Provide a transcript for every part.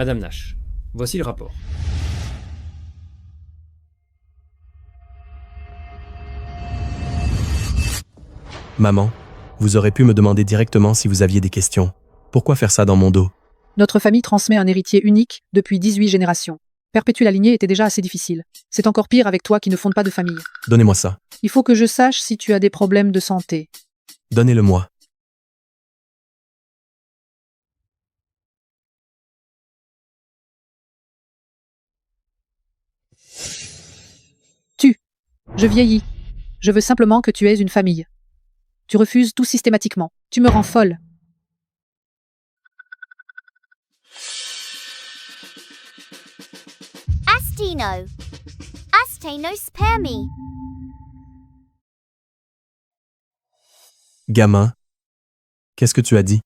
Madame Nash, voici le rapport. Maman, vous aurez pu me demander directement si vous aviez des questions. Pourquoi faire ça dans mon dos? Notre famille transmet un héritier unique depuis 18 générations. Perpétuer la lignée était déjà assez difficile. C'est encore pire avec toi qui ne fonde pas de famille. Donnez-moi ça. Il faut que je sache si tu as des problèmes de santé. Donnez-le-moi. Je vieillis. Je veux simplement que tu aies une famille. Tu refuses tout systématiquement. Tu me rends folle. Astino. Asteno spermi. Gamin, qu'est-ce que tu as dit?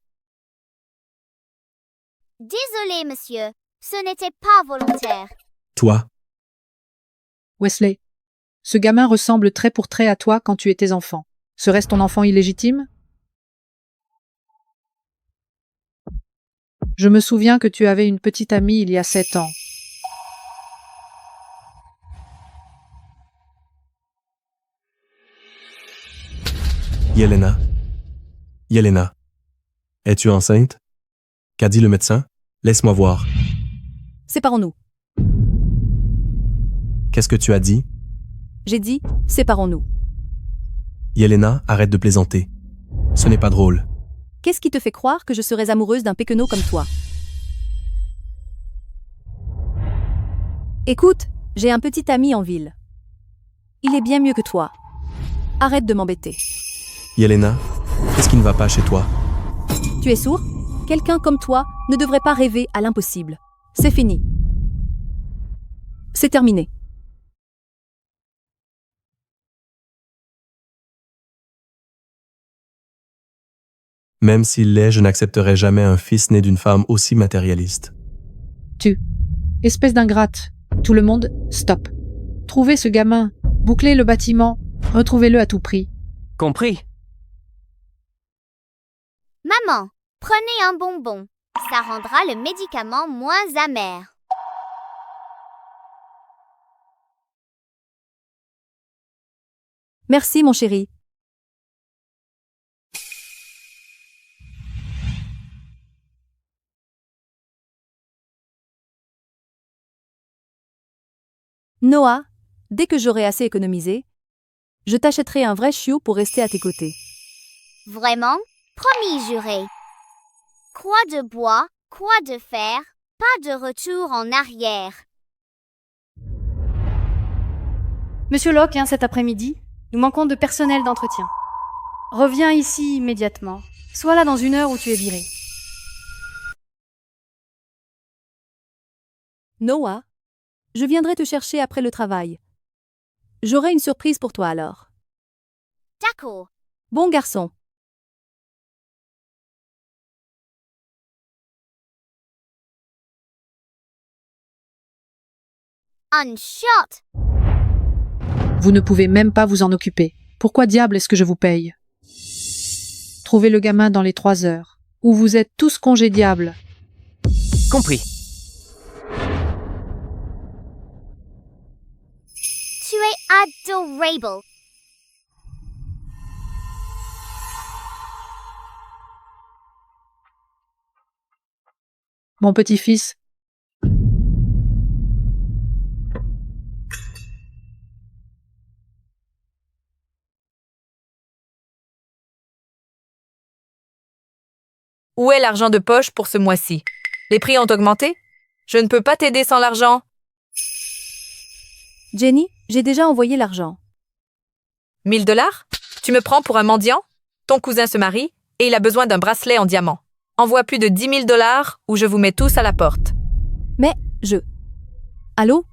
Désolé, monsieur. Ce n'était pas volontaire. Toi, Wesley, ce gamin ressemble trait pour trait à toi quand tu étais enfant. Serait-ce ton enfant illégitime? Je me souviens que tu avais une petite amie il y a 7 ans. Yelena. Yelena. Es-tu enceinte? Qu'a dit le médecin? Laisse-moi voir. Séparons-nous. Qu'est-ce que tu as dit? J'ai dit, séparons-nous. Yelena, arrête de plaisanter. Ce n'est pas drôle. Qu'est-ce qui te fait croire que je serais amoureuse d'un péquenot comme toi? Écoute, j'ai un petit ami en ville. Il est bien mieux que toi. Arrête de m'embêter. Yelena, qu'est-ce qui ne va pas chez toi? Tu es sourd? Quelqu'un comme toi ne devrait pas rêver à l'impossible. C'est fini. C'est terminé. Même s'il l'est, je n'accepterai jamais un fils né d'une femme aussi matérialiste. Espèce d'ingrate. Tout le monde, stop. Trouvez ce gamin. Bouclez le bâtiment. Retrouvez-le à tout prix. Compris. Maman, prenez un bonbon. Ça rendra le médicament moins amer. Merci, mon chéri. Noah, dès que j'aurai assez économisé, je t'achèterai un vrai chiot pour rester à tes côtés. Vraiment? Promis juré. Quoi de bois, quoi de fer, pas de retour en arrière. Monsieur Locke, cet après-midi, nous manquons de personnel d'entretien. Reviens ici immédiatement. Sois là dans 1 heure où tu es viré. Noah, je viendrai te chercher après le travail. J'aurai une surprise pour toi alors. D'accord. Bon garçon. Un shot. Vous ne pouvez même pas vous en occuper. Pourquoi diable est-ce que je vous paye? Trouvez le gamin dans les 3 heures. Ou vous êtes tous congédiables. Compris. Tu es adorable. Mon petit-fils, Où est l'argent de poche pour ce mois-ci? Les prix ont augmenté? Je ne peux pas t'aider sans l'argent. Jenny, j'ai déjà envoyé l'argent. 1 000 $? Tu me prends pour un mendiant? Ton cousin se marie et il a besoin d'un bracelet en diamant. Envoie plus de 10 000 $ ou je vous mets tous à la porte. Mais, Allô?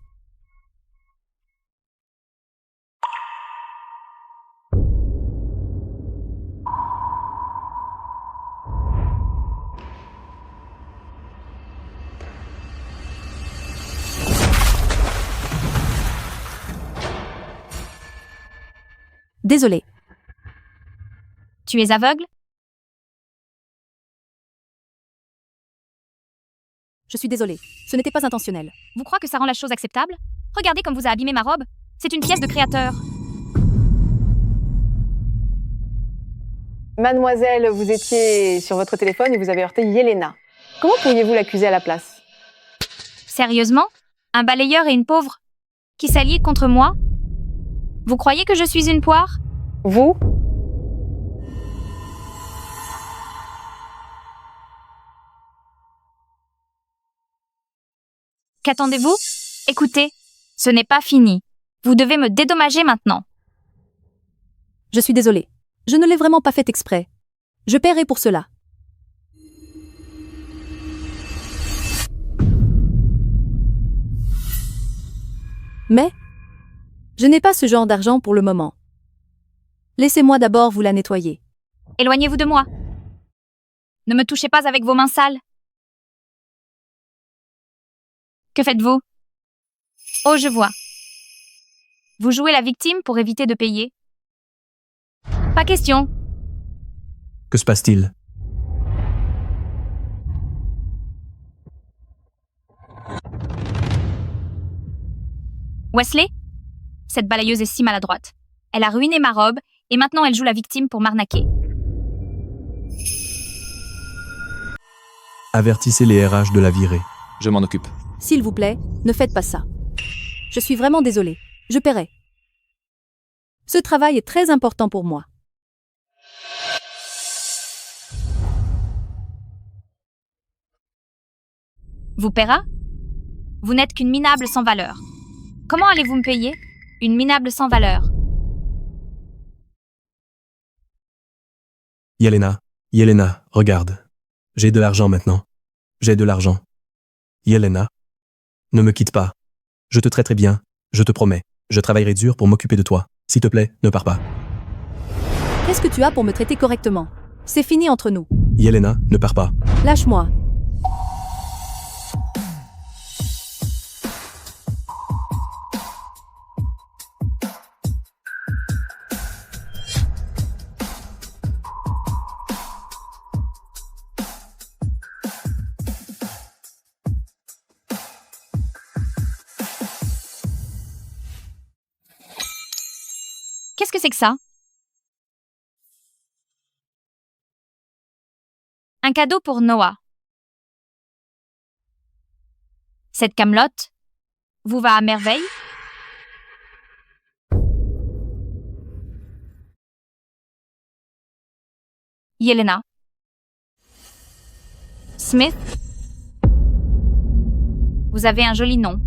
Désolé. Tu es aveugle? Je suis désolée. Ce n'était pas intentionnel. Vous croyez que ça rend la chose acceptable? Regardez comme vous a abîmé ma robe. C'est une pièce de créateur. Mademoiselle, vous étiez sur votre téléphone et vous avez heurté Yelena. Comment pourriez-vous l'accuser à la place? Sérieusement? Un balayeur et une pauvre qui s'allient contre moi? Vous croyez que je suis une poire? Vous? Qu'attendez-vous? Écoutez, ce n'est pas fini. Vous devez me dédommager maintenant. Je suis désolée. Je ne l'ai vraiment pas fait exprès. Je paierai pour cela. Mais je n'ai pas ce genre d'argent pour le moment. Laissez-moi d'abord vous la nettoyer. Éloignez-vous de moi. Ne me touchez pas avec vos mains sales. Que faites-vous? Oh, je vois. Vous jouez la victime pour éviter de payer? Pas question. Que se passe-t-il? Wesley? Cette balayeuse est si maladroite. Elle a ruiné ma robe et maintenant elle joue la victime pour m'arnaquer. Avertissez les RH de la virer. Je m'en occupe. S'il vous plaît, ne faites pas ça. Je suis vraiment désolée. Je paierai. Ce travail est très important pour moi. Vous paiera? Vous n'êtes qu'une minable sans valeur. Comment allez-vous me payer? Une minable sans valeur. Yelena, regarde. J'ai de l'argent maintenant. J'ai de l'argent. Yelena, ne me quitte pas. Je te traiterai bien, je te promets. Je travaillerai dur pour m'occuper de toi. S'il te plaît, ne pars pas. Qu'est-ce que tu as pour me traiter correctement? C'est fini entre nous. Yelena, ne pars pas. Lâche-moi. Qu'est-ce que c'est que ça? Un cadeau pour Noah. Cette camelote vous va à merveille? Yelena. Smith. Vous avez un joli nom.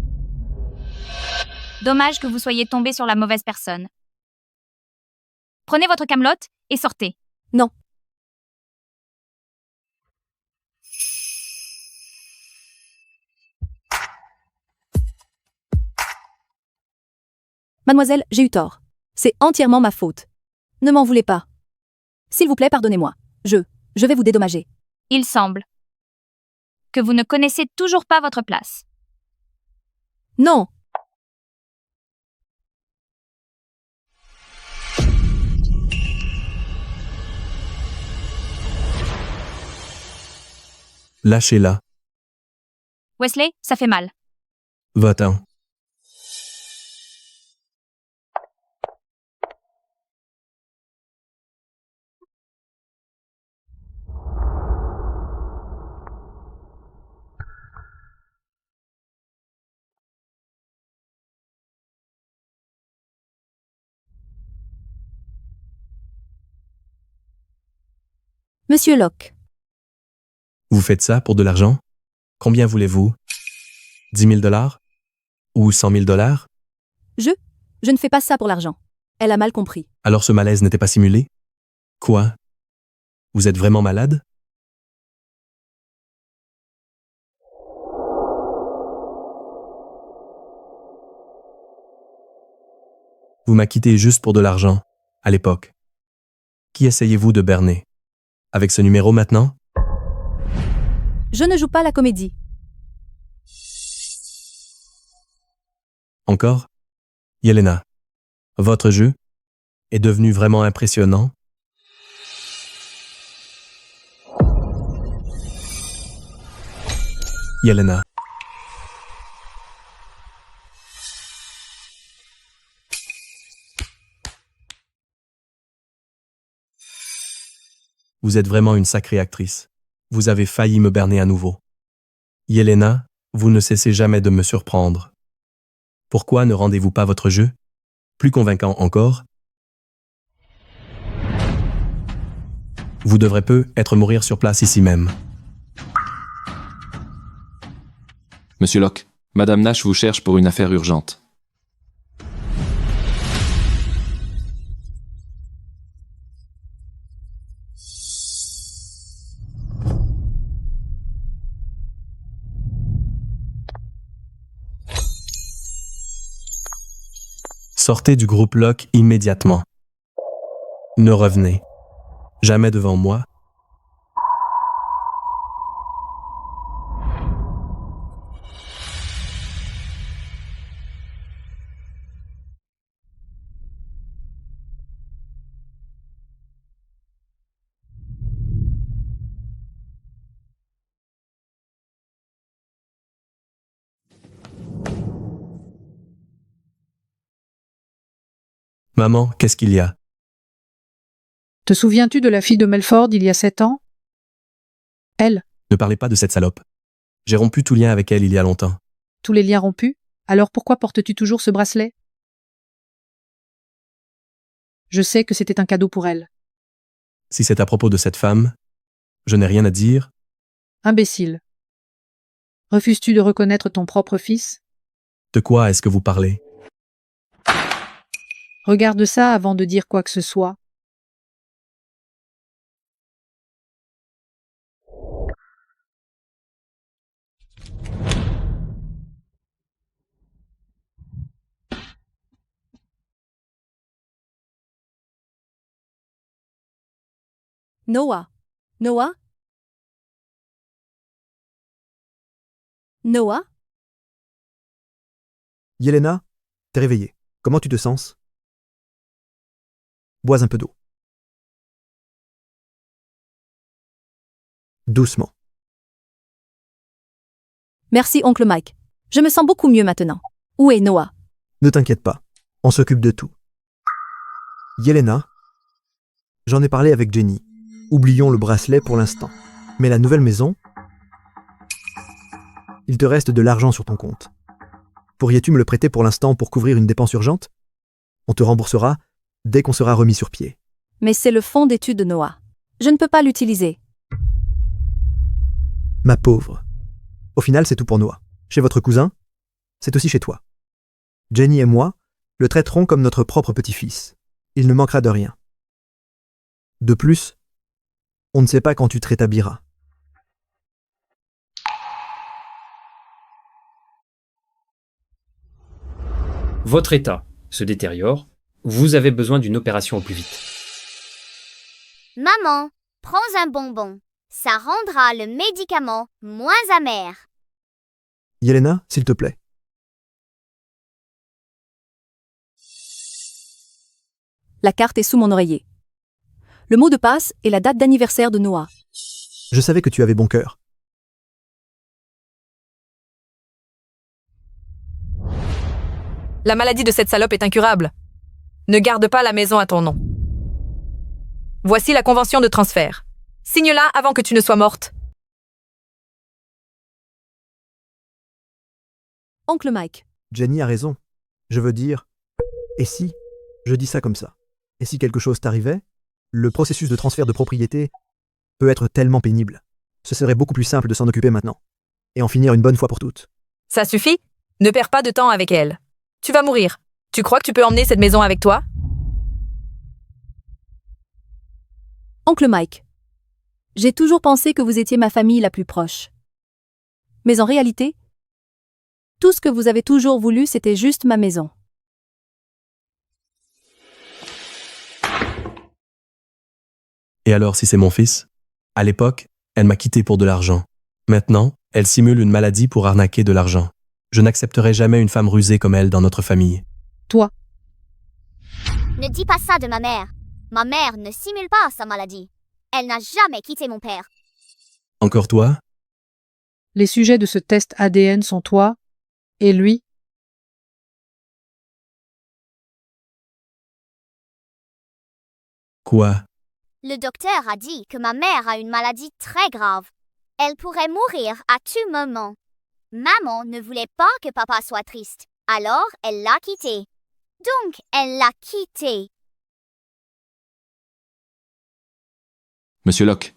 Dommage que vous soyez tombé sur la mauvaise personne. Prenez votre camelote et sortez. Non. Mademoiselle, j'ai eu tort. C'est entièrement ma faute. Ne m'en voulez pas. S'il vous plaît, pardonnez-moi. Je vais vous dédommager. Il semble que vous ne connaissez toujours pas votre place. Non. Lâchez-la. Wesley, ça fait mal. Va-t'en. Monsieur Locke. Vous faites ça pour de l'argent? Combien voulez-vous? 10 000 $? Ou 100 000 $? Je ne fais pas ça pour l'argent. Elle a mal compris. Alors ce malaise n'était pas simulé? Quoi? Vous êtes vraiment malade? Vous m'a quitté juste pour de l'argent, à l'époque. Qui essayez-vous de berner? Avec ce numéro maintenant? Je ne joue pas la comédie. Encore? Yelena, votre jeu est devenu vraiment impressionnant. Yelena. Vous êtes vraiment une sacrée actrice. Vous avez failli me berner à nouveau. Yelena, vous ne cessez jamais de me surprendre. Pourquoi ne rendez-vous pas votre jeu plus convaincant encore? Vous devrez peut-être mourir sur place ici même. Monsieur Locke, Madame Nash vous cherche pour une affaire urgente. Sortez du groupe Locke immédiatement. Ne revenez jamais devant moi. Maman, qu'est-ce qu'il y a? Te souviens-tu de la fille de Melford il y a 7 ans? Elle, Ne parlez pas de cette salope. J'ai rompu tout lien avec elle il y a longtemps. tous les liens rompus? Alors pourquoi portes-tu toujours ce bracelet? Je sais que c'était un cadeau pour elle. Si c'est à propos de cette femme, je n'ai rien à dire. Imbécile. Refuses-tu de reconnaître ton propre fils? De quoi est-ce que vous parlez? Regarde ça avant de dire quoi que ce soit. Noah. Noah? Noah? Yelena, t'es réveillée. Comment tu te sens? Bois un peu d'eau. Doucement. Merci, oncle Mike. Je me sens beaucoup mieux maintenant. Où est Noah? Ne t'inquiète pas, on s'occupe de tout. Yelena, j'en ai parlé avec Jenny. Oublions le bracelet pour l'instant. Mais la nouvelle maison, il te reste de l'argent sur ton compte. Pourrais-tu me le prêter pour l'instant pour couvrir une dépense urgente? On te remboursera dès qu'on sera remis sur pied. Mais c'est le fonds d'études de Noah. Je ne peux pas l'utiliser. Ma pauvre. Au final, c'est tout pour Noah. Chez votre cousin, c'est aussi chez toi. Jenny et moi le traiterons comme notre propre petit-fils. Il ne manquera de rien. De plus, on ne sait pas quand tu te rétabliras. Votre état se détériore. Vous avez besoin d'une opération au plus vite. Maman, prends un bonbon. Ça rendra le médicament moins amer. Yelena, s'il te plaît. La carte est sous mon oreiller. Le mot de passe est la date d'anniversaire de Noah. Je savais que tu avais bon cœur. La maladie de cette salope est incurable. Ne garde pas la maison à ton nom. Voici la convention de transfert. Signe-la avant que tu ne sois morte. Oncle Mike. Jenny a raison. Je veux dire, et si, je dis ça comme ça, et si quelque chose t'arrivait, le processus de transfert de propriété peut être tellement pénible. Ce serait beaucoup plus simple de s'en occuper maintenant, et en finir une bonne fois pour toutes. Ça suffit? Ne perds pas de temps avec elle. Tu vas mourir. Tu crois que tu peux emmener cette maison avec toi? Oncle Mike. J'ai toujours pensé que vous étiez ma famille la plus proche. Mais en réalité, tout ce que vous avez toujours voulu, c'était juste ma maison. Et alors si c'est mon fils? À l'époque, elle m'a quitté pour de l'argent. Maintenant, elle simule une maladie pour arnaquer de l'argent. Je n'accepterai jamais une femme rusée comme elle dans notre famille. Toi, Ne dis pas ça de ma mère. Ma mère ne simule pas sa maladie. Elle n'a jamais quitté mon père. Encore toi? Les sujets de ce test ADN sont toi et lui. Quoi? Le docteur a dit que ma mère a une maladie très grave. Elle pourrait mourir à tout moment. Maman ne voulait pas que papa soit triste, alors elle l'a quitté. Donc, elle l'a quitté. Monsieur Locke.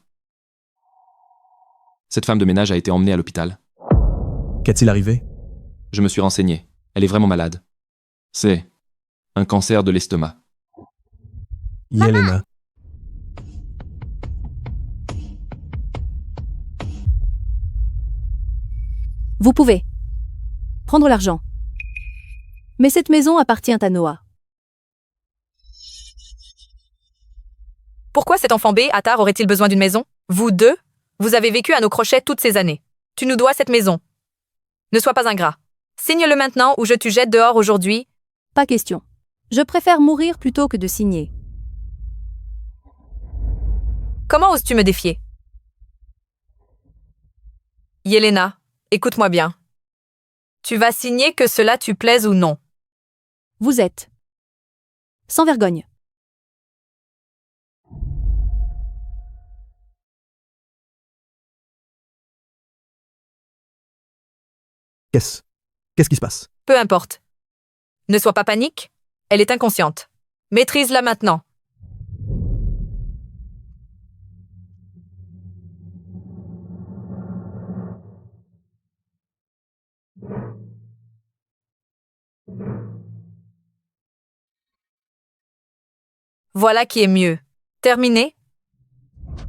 Cette femme de ménage a été emmenée à l'hôpital. Qu'est-il arrivé? Je me suis renseigné. Elle est vraiment malade. C'est un cancer de l'estomac. Yelena. Vous pouvez prendre l'argent. Mais cette maison appartient à Noah. Pourquoi cet enfant B, Attar, aurait-il besoin d'une maison? Vous deux, vous avez vécu à nos crochets toutes ces années. Tu nous dois cette maison. Ne sois pas ingrat. Signe-le maintenant ou je te jette dehors aujourd'hui. Pas question. Je préfère mourir plutôt que de signer. Comment oses-tu me défier? Yelena, écoute-moi bien. Tu vas signer que cela te plaise ou non. Vous êtes sans vergogne. Qu'est-ce qui se passe? Peu importe. Ne sois pas panique. Elle est inconsciente. Maîtrise-la maintenant. Voilà qui est mieux. Terminé?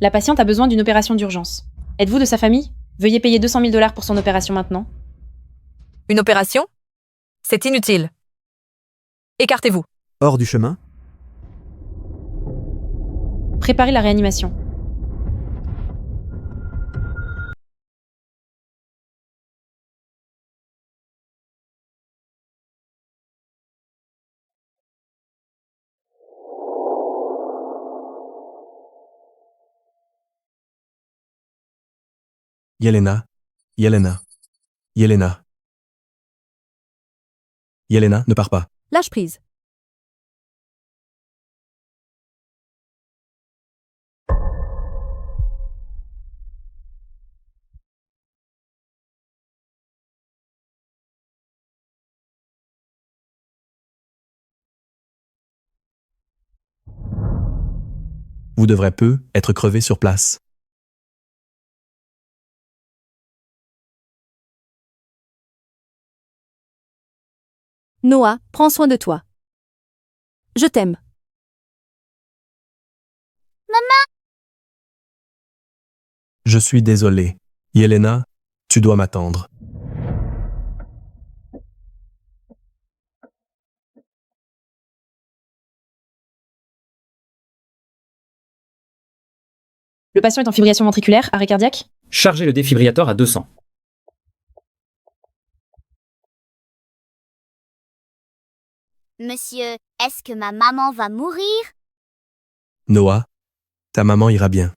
La patiente a besoin d'une opération d'urgence. Êtes-vous de sa famille? Veuillez payer 200 000 $ pour son opération maintenant. Une opération? C'est inutile. Écartez-vous. Hors du chemin? Préparez la réanimation. Yelena. Yelena. Yelena. Yelena, ne pars pas. Lâche prise. Vous devrez peu être crevé sur place. Noah, prends soin de toi. Je t'aime. Maman! Je suis désolé. Yelena, tu dois m'attendre. Le patient est en fibrillation ventriculaire, arrêt cardiaque. Chargez le défibrillateur à 200. Monsieur, est-ce que ma maman va mourir? Noah, ta maman ira bien.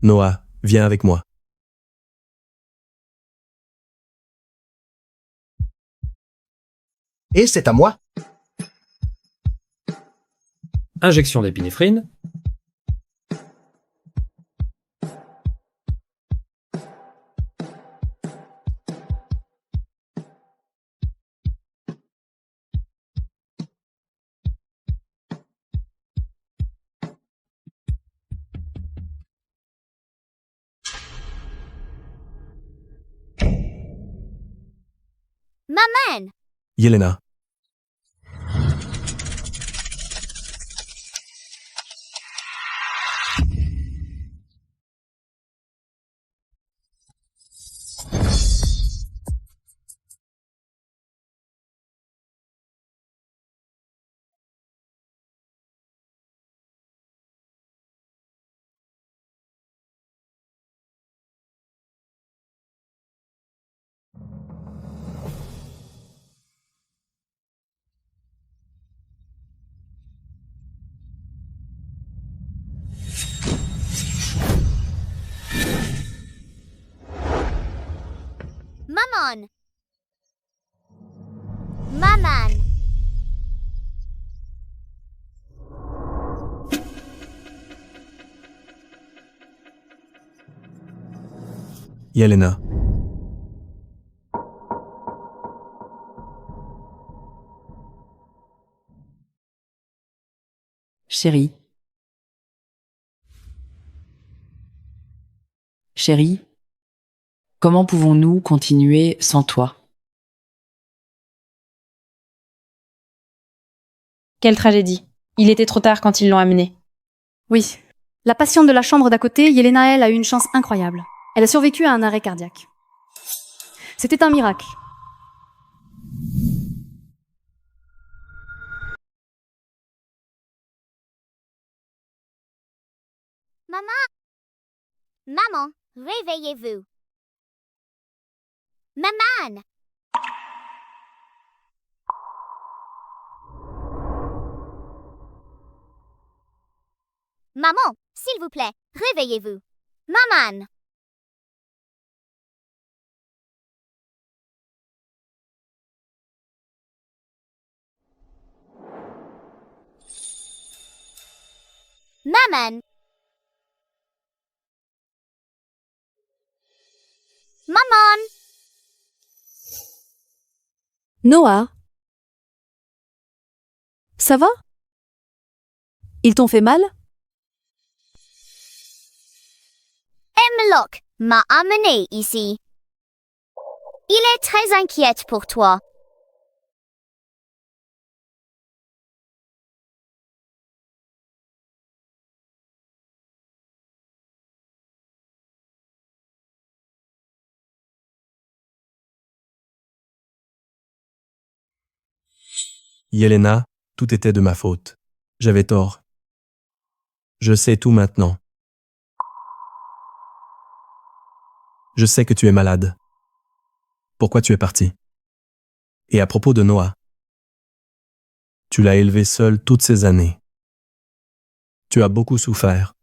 Noah, viens avec moi. Et c'est à moi. Injection d'épinéphrine. Maman! Yelena. Maman. Maman. Yelena. Chérie. Chérie, comment pouvons-nous continuer sans toi? Quelle tragédie. Il était trop tard quand ils l'ont amené. Oui. La patiente de la chambre d'à côté, Yelena, elle, a eu une chance incroyable. Elle a survécu à un arrêt cardiaque. C'était un miracle. Maman. Maman, réveillez-vous. Maman. Maman, s'il vous plaît, réveillez-vous. Maman. Maman. Maman. Noah? Ça va? Ils t'ont fait mal? Locke m'a amené ici. Il est très inquiet pour toi. Yelena, tout était de ma faute. J'avais tort. Je sais tout maintenant. Je sais que tu es malade. Pourquoi tu es parti? Et à propos de Noah, tu l'as élevé seul toutes ces années. Tu as beaucoup souffert.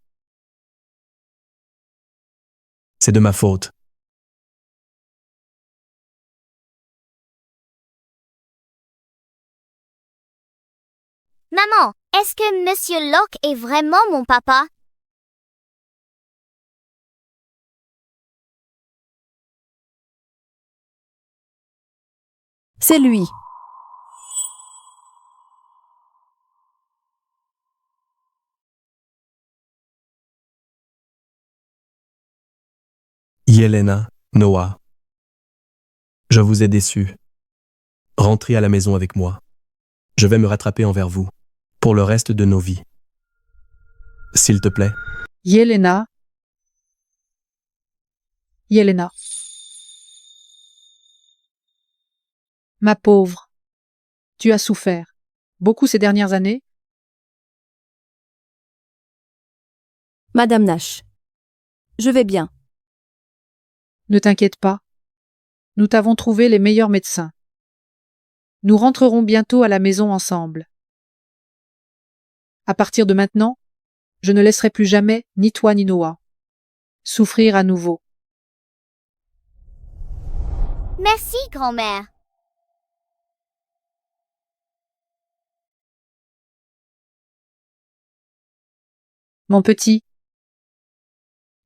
C'est de ma faute. Maman, est-ce que Monsieur Locke est vraiment mon papa? C'est lui. Yelena, Noah. Je vous ai déçu. Rentrez à la maison avec moi. Je vais me rattraper envers vous, pour le reste de nos vies. S'il te plaît. Yelena. Yelena. Ma pauvre. Tu as souffert. Beaucoup ces dernières années. Madame Nash. Je vais bien. Ne t'inquiète pas. Nous t'avons trouvé les meilleurs médecins. Nous rentrerons bientôt à la maison ensemble. À partir de maintenant, je ne laisserai plus jamais ni toi ni Noah souffrir à nouveau. Merci, grand-mère. Mon petit,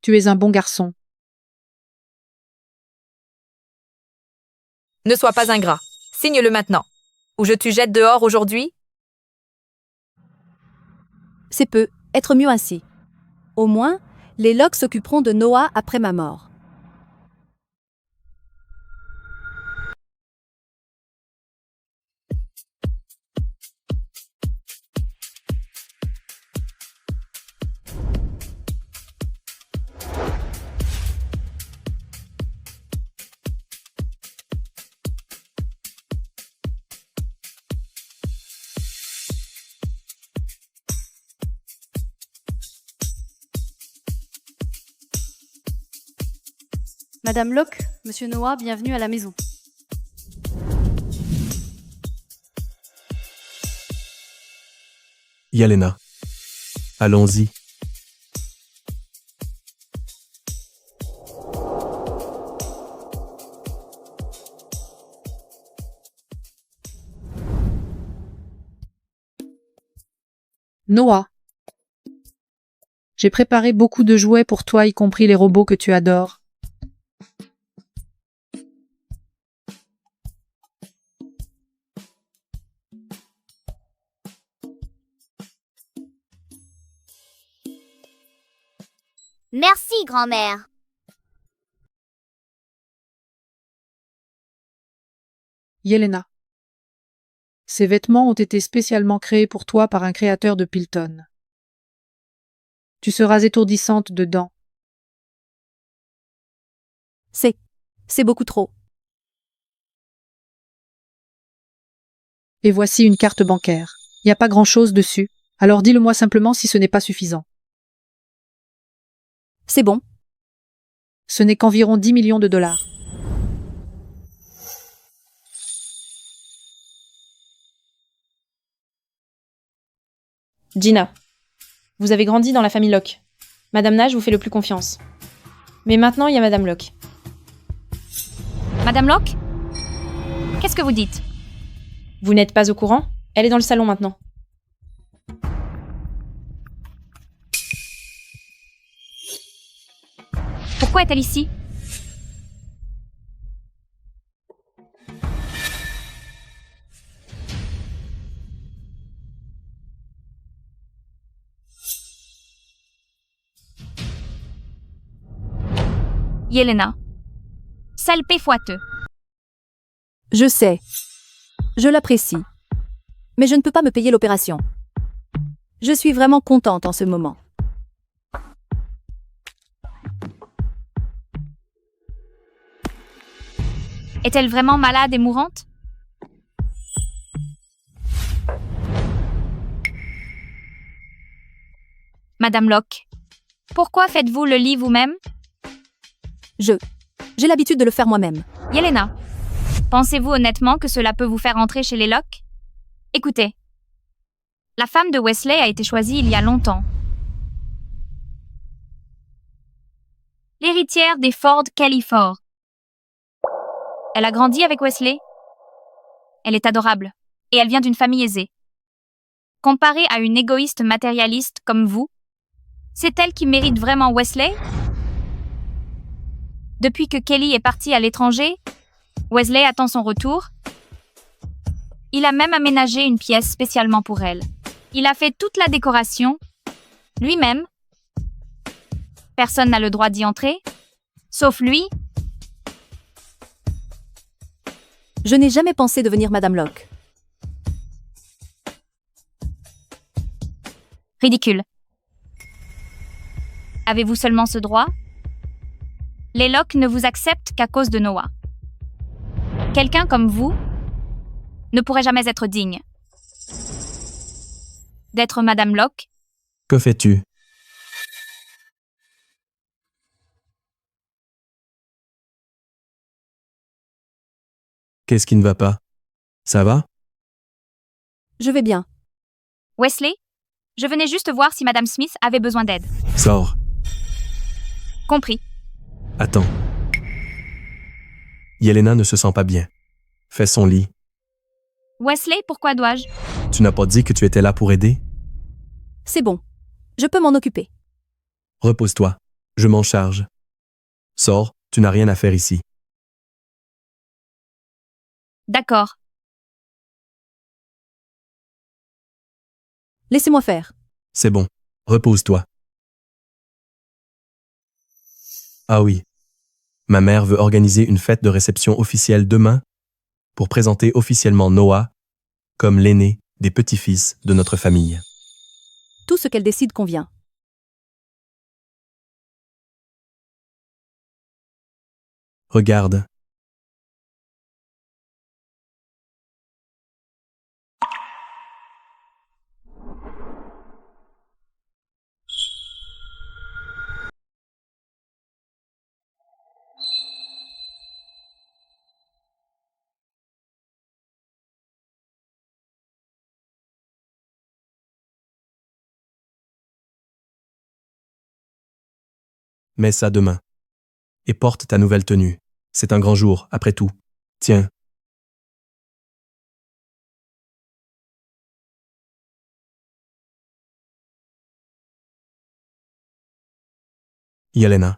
tu es un bon garçon. Ne sois pas ingrat. Signe-le maintenant. Ou je te jette dehors aujourd'hui. C'est peu, être mieux ainsi. Au moins, les Locke s'occuperont de Noah après ma mort. Madame Locke, Monsieur Noah, bienvenue à la maison. Yelena. Allons-y. Noah. J'ai préparé beaucoup de jouets pour toi, y compris les robots que tu adores. Merci, grand-mère. Yelena. Ces vêtements ont été spécialement créés pour toi par un créateur de Pilton. Tu seras étourdissante dedans. C'est beaucoup trop. Et voici une carte bancaire. Il n'y a pas grand-chose dessus. Alors dis-le-moi simplement si ce n'est pas suffisant. C'est bon. Ce n'est qu'environ 10 millions de dollars. Gina, vous avez grandi dans la famille Locke. Madame Nage vous fait le plus confiance. Mais maintenant, il y a Madame Locke. Madame Locke? Qu'est-ce que vous dites? Vous n'êtes pas au courant? Elle est dans le salon maintenant. Pourquoi est-elle ici? Yelena. Sale péfoiteux. Je sais. Je l'apprécie. Mais je ne peux pas me payer l'opération. Je suis vraiment contente en ce moment. Est-elle vraiment malade et mourante? Madame Locke, pourquoi faites-vous le lit vous-même? J'ai l'habitude de le faire moi-même. Yelena, pensez-vous honnêtement que cela peut vous faire entrer chez les Locke? Écoutez, la femme de Wesley a été choisie il y a longtemps. L'héritière des Ford Kelly Ford. Elle a grandi avec Wesley. Elle est adorable, et elle vient d'une famille aisée. Comparée à une égoïste matérialiste comme vous, c'est elle qui mérite vraiment Wesley? Depuis que Kelly est partie à l'étranger, Wesley attend son retour. Il a même aménagé une pièce spécialement pour elle. Il a fait toute la décoration, lui-même. Personne n'a le droit d'y entrer, sauf lui. Je n'ai jamais pensé devenir Madame Locke. Ridicule. Avez-vous seulement ce droit? Les Locke ne vous acceptent qu'à cause de Noah. Quelqu'un comme vous ne pourrait jamais être digne d'être Madame Locke. Que fais-tu? Qu'est-ce qui ne va pas? Ça va? Je vais bien. Wesley, je venais juste voir si Madame Smith avait besoin d'aide. Sors. Compris. Attends. Yelena ne se sent pas bien. Fais son lit. Wesley, pourquoi dois-je? Tu n'as pas dit que tu étais là pour aider? C'est bon. Je peux m'en occuper. Repose-toi. Je m'en charge. Sors, tu n'as rien à faire ici. D'accord. Laissez-moi faire. C'est bon. Repose-toi. Ah oui. Ma mère veut organiser une fête de réception officielle demain pour présenter officiellement Noah comme l'aîné des petits-fils de notre famille. Tout ce qu'elle décide convient. Regarde. Mets ça demain. Et porte ta nouvelle tenue. C'est un grand jour, après tout. Tiens. Yelena.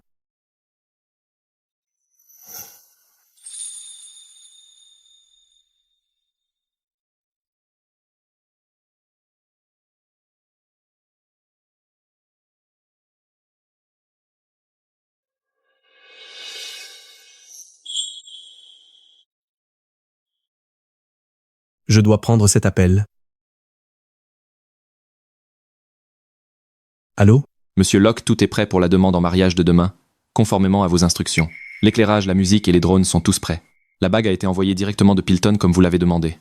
Je dois prendre cet appel. Allô? Monsieur Locke, tout est prêt pour la demande en mariage de demain, conformément à vos instructions. L'éclairage, la musique et les drones sont tous prêts. La bague a été envoyée directement de Pilton comme vous l'avez demandé.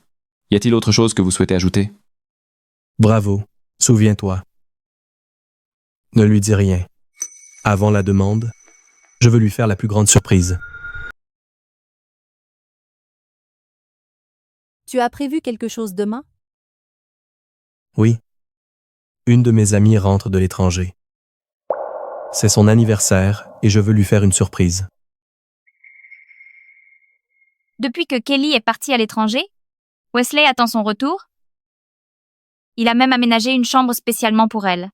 Y a-t-il autre chose que vous souhaitez ajouter? Bravo. Souviens-toi. Ne lui dis rien. Avant la demande, je veux lui faire la plus grande surprise. Tu as prévu quelque chose demain? Oui. Une de mes amies rentre de l'étranger. C'est son anniversaire et je veux lui faire une surprise. Depuis que Kelly est partie à l'étranger, Wesley attend son retour. Il a même aménagé une chambre spécialement pour elle.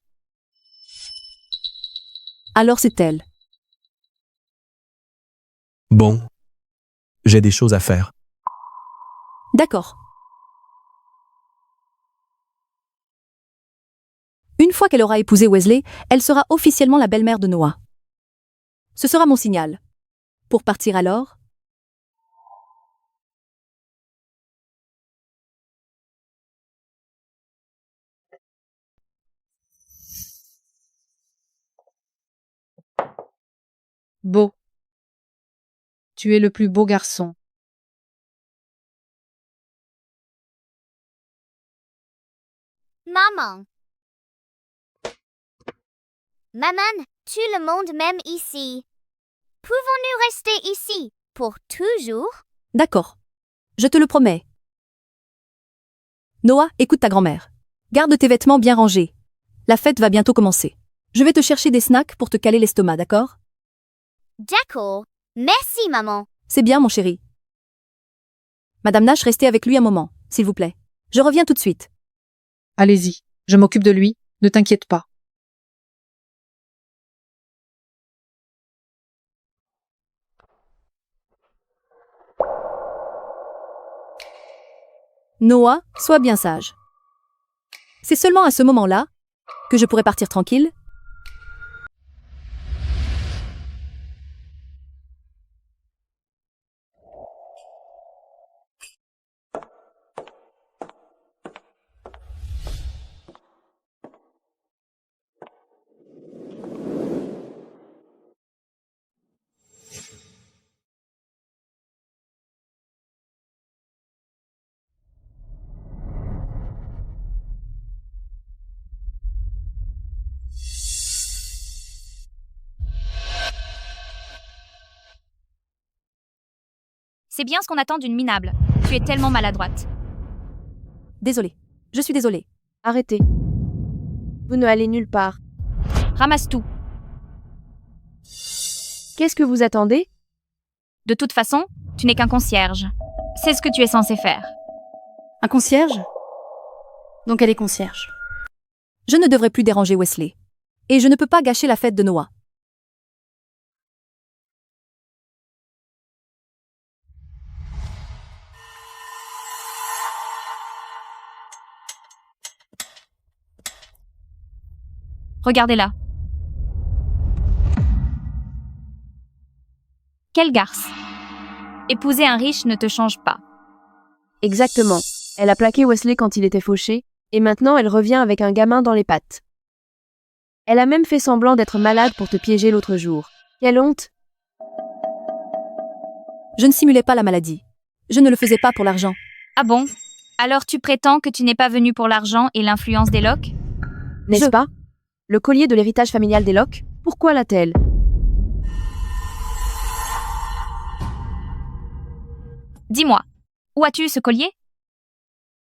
Alors c'est elle. Bon. J'ai des choses à faire. D'accord. Une fois qu'elle aura épousé Wesley, elle sera officiellement la belle-mère de Noah. Ce sera mon signal. Pour partir alors? Beau. Tu es le plus beau garçon. Maman. Maman, tu le monde même ici. Pouvons-nous rester ici pour toujours? D'accord. Je te le promets. Noah, écoute ta grand-mère. Garde tes vêtements bien rangés. La fête va bientôt commencer. Je vais te chercher des snacks pour te caler l'estomac, d'accord? D'accord. Merci, maman. C'est bien, mon chéri. Madame Nash, restez avec lui un moment, s'il vous plaît. Je reviens tout de suite. Allez-y, je m'occupe de lui, ne t'inquiète pas. Noah, sois bien sage. C'est seulement à ce moment-là que je pourrai partir tranquille. C'est bien ce qu'on attend d'une minable. Tu es tellement maladroite. Désolée. Je suis désolée. Arrêtez. Vous ne allez nulle part. Ramasse tout. Qu'est-ce que vous attendez? De toute façon, tu n'es qu'un concierge. C'est ce que tu es censé faire. Un concierge? Donc elle est concierge. Je ne devrais plus déranger Wesley. Et je ne peux pas gâcher la fête de Noah. Regardez-la. Quelle garce. Épouser un riche ne te change pas. Exactement. Elle a plaqué Wesley quand il était fauché, et maintenant elle revient avec un gamin dans les pattes. Elle a même fait semblant d'être malade pour te piéger l'autre jour. Quelle honte! Je ne simulais pas la maladie. Je ne le faisais pas pour l'argent. Ah bon? Alors tu prétends que tu n'es pas venu pour l'argent et l'influence des Locke? N'est-ce pas? Le collier de l'héritage familial des Locke? Pourquoi l'a-t-elle? Dis-moi, où as-tu eu ce collier?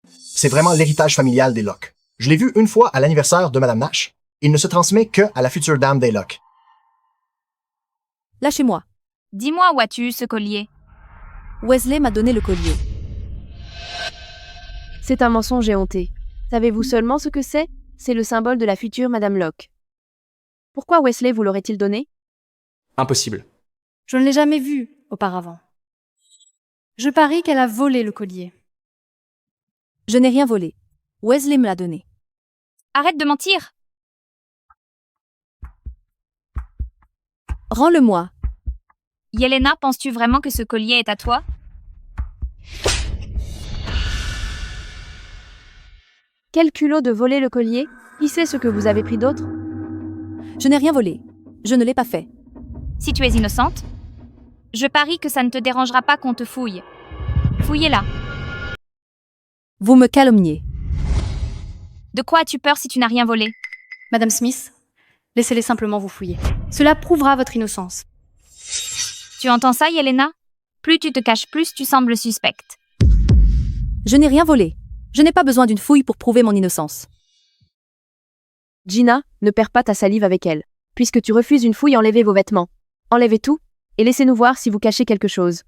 C'est vraiment l'héritage familial des Locke. Je l'ai vu une fois à l'anniversaire de Madame Nash. Il ne se transmet que à la future dame des Locke. Lâchez-moi. Dis-moi où as-tu eu ce collier? Wesley m'a donné le collier. C'est un mensonge éhonté. Savez-vous seulement ce que c'est? C'est le symbole de la future Madame Locke. Pourquoi Wesley vous l'aurait-il donné? Impossible. Je ne l'ai jamais vue auparavant. Je parie qu'elle a volé le collier. Je n'ai rien volé. Wesley me l'a donné. Arrête de mentir. Rends-le-moi. Yelena, penses-tu vraiment que ce collier est à toi? Quel culot de voler le collier? Qui sait ce que vous avez pris d'autre? Je n'ai rien volé. Je ne l'ai pas fait. Si tu es innocente, je parie que ça ne te dérangera pas qu'on te fouille. Fouillez-la. Vous me calomniez. De quoi as-tu peur si tu n'as rien volé? Madame Smith, laissez-les simplement vous fouiller. Cela prouvera votre innocence. Tu entends ça, Yelena? Plus tu te caches, plus tu sembles suspecte. Je n'ai rien volé. Je n'ai pas besoin d'une fouille pour prouver mon innocence. Gina, ne perds pas ta salive avec elle. Puisque tu refuses une fouille, enlevez vos vêtements. Enlevez tout, et laissez-nous voir si vous cachez quelque chose.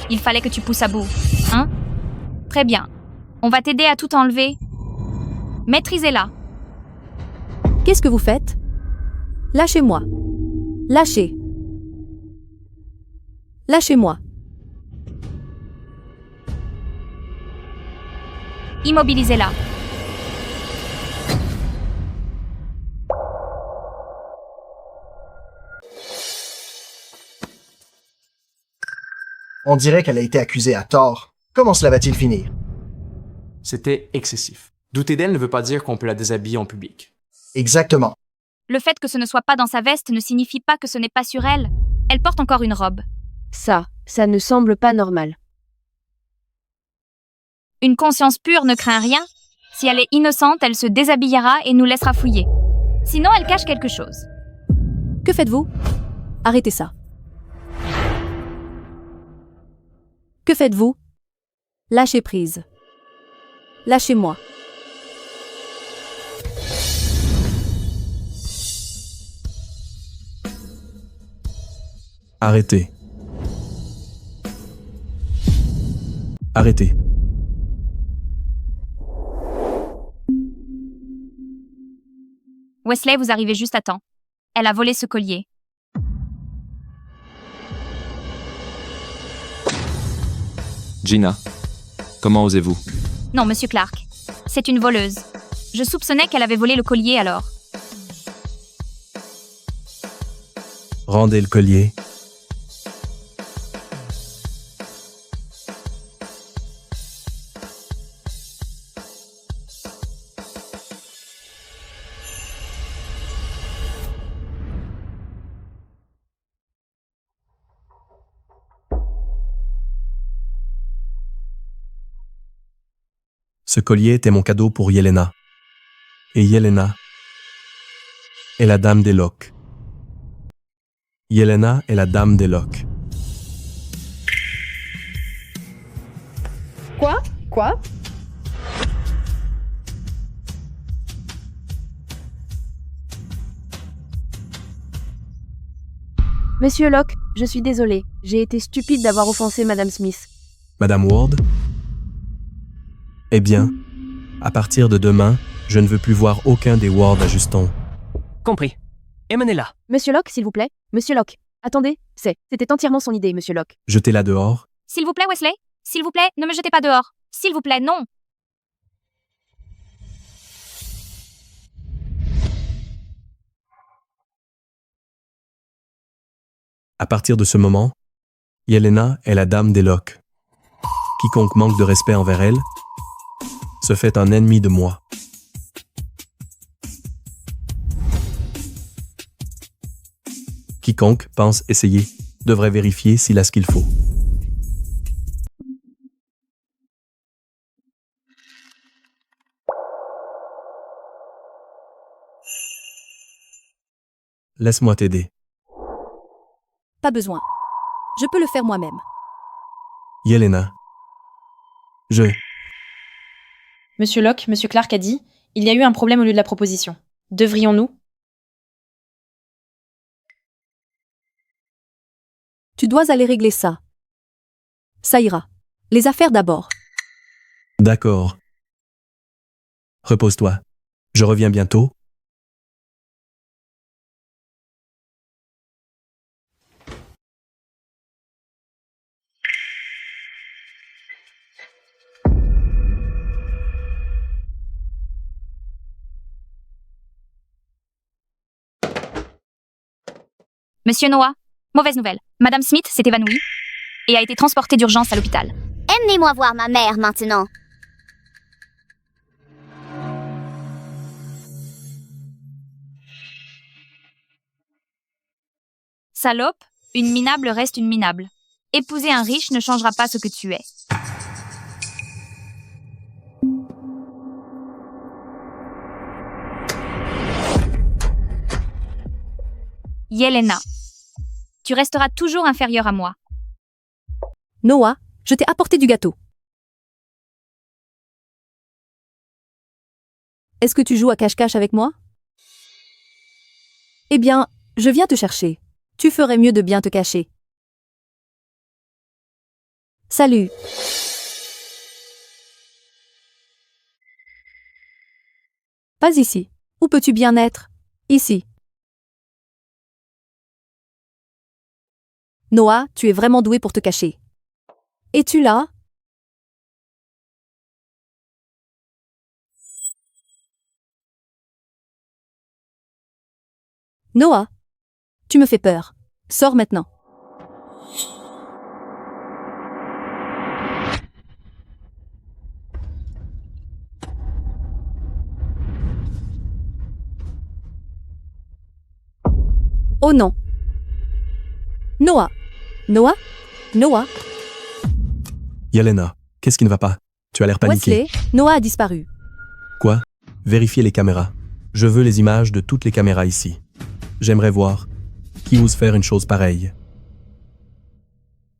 Il fallait que tu pousses à bout, hein? Très bien. On va t'aider à tout enlever. Maîtrisez-la. Qu'est-ce que vous faites? Lâchez-moi. Lâchez. Lâchez-moi. Immobilisez-la. On dirait qu'elle a été accusée à tort. Comment cela va-t-il finir? C'était excessif. Douter d'elle ne veut pas dire qu'on peut la déshabiller en public. Exactement. Le fait que ce ne soit pas dans sa veste ne signifie pas que ce n'est pas sur elle. Elle porte encore une robe. Ça ne semble pas normal. Une conscience pure ne craint rien. Si elle est innocente, elle se déshabillera et nous laissera fouiller. Sinon, elle cache quelque chose. Que faites-vous? Arrêtez ça. Que faites-vous? Lâchez prise. Lâchez-moi. Arrêtez. Arrêtez. Wesley, vous arrivez juste à temps. Elle a volé ce collier. Gina, comment osez-vous? Non, Monsieur Clark. C'est une voleuse. Je soupçonnais qu'elle avait volé le collier alors. Rendez le collier. Ce collier était mon cadeau pour Yelena. Et Yelena est la dame des loques. Yelena est la dame des loques. Quoi? Monsieur Locke, je suis désolée. J'ai été stupide d'avoir offensé Madame Smith. Madame Ward? Eh bien, à partir de demain, je ne veux plus voir aucun des Ward à Juston. Compris. Emmenez-la. Monsieur Locke, s'il vous plaît. Monsieur Locke. Attendez, c'était entièrement son idée, Monsieur Locke. Jetez-la dehors. S'il vous plaît, Wesley. S'il vous plaît, ne me jetez pas dehors. S'il vous plaît, non. À partir de ce moment, Yelena est la dame des loques. Quiconque manque de respect envers elle se fait un ennemi de moi. Quiconque pense essayer devrait vérifier s'il a ce qu'il faut. Laisse-moi t'aider. Pas besoin. Je peux le faire moi-même. Yelena. Monsieur Locke, Monsieur Clark a dit, il y a eu un problème au lieu de la proposition. Devrions-nous? Tu dois aller régler ça. Ça ira. Les affaires d'abord. D'accord. Repose-toi. Je reviens bientôt. Monsieur Noah, mauvaise nouvelle. Madame Smith s'est évanouie et a été transportée d'urgence à l'hôpital. Emmenez-moi voir ma mère maintenant. Salope, une minable reste une minable. Épouser un riche ne changera pas ce que tu es. Yelena, tu resteras toujours inférieure à moi. Noah, je t'ai apporté du gâteau. Est-ce que tu joues à cache-cache avec moi? Eh bien, je viens te chercher. Tu ferais mieux de bien te cacher. Salut. Pas ici. Où peux-tu bien être? Ici. Noah, tu es vraiment doué pour te cacher. Es-tu là? Noah, tu me fais peur. Sors maintenant. Oh non. Noah. Noah? Noah? Yelena, qu'est-ce qui ne va pas? Tu as l'air paniqué. Wesley, Noah a disparu. Quoi? Vérifiez les caméras. Je veux les images de toutes les caméras ici. J'aimerais voir qui ose faire une chose pareille.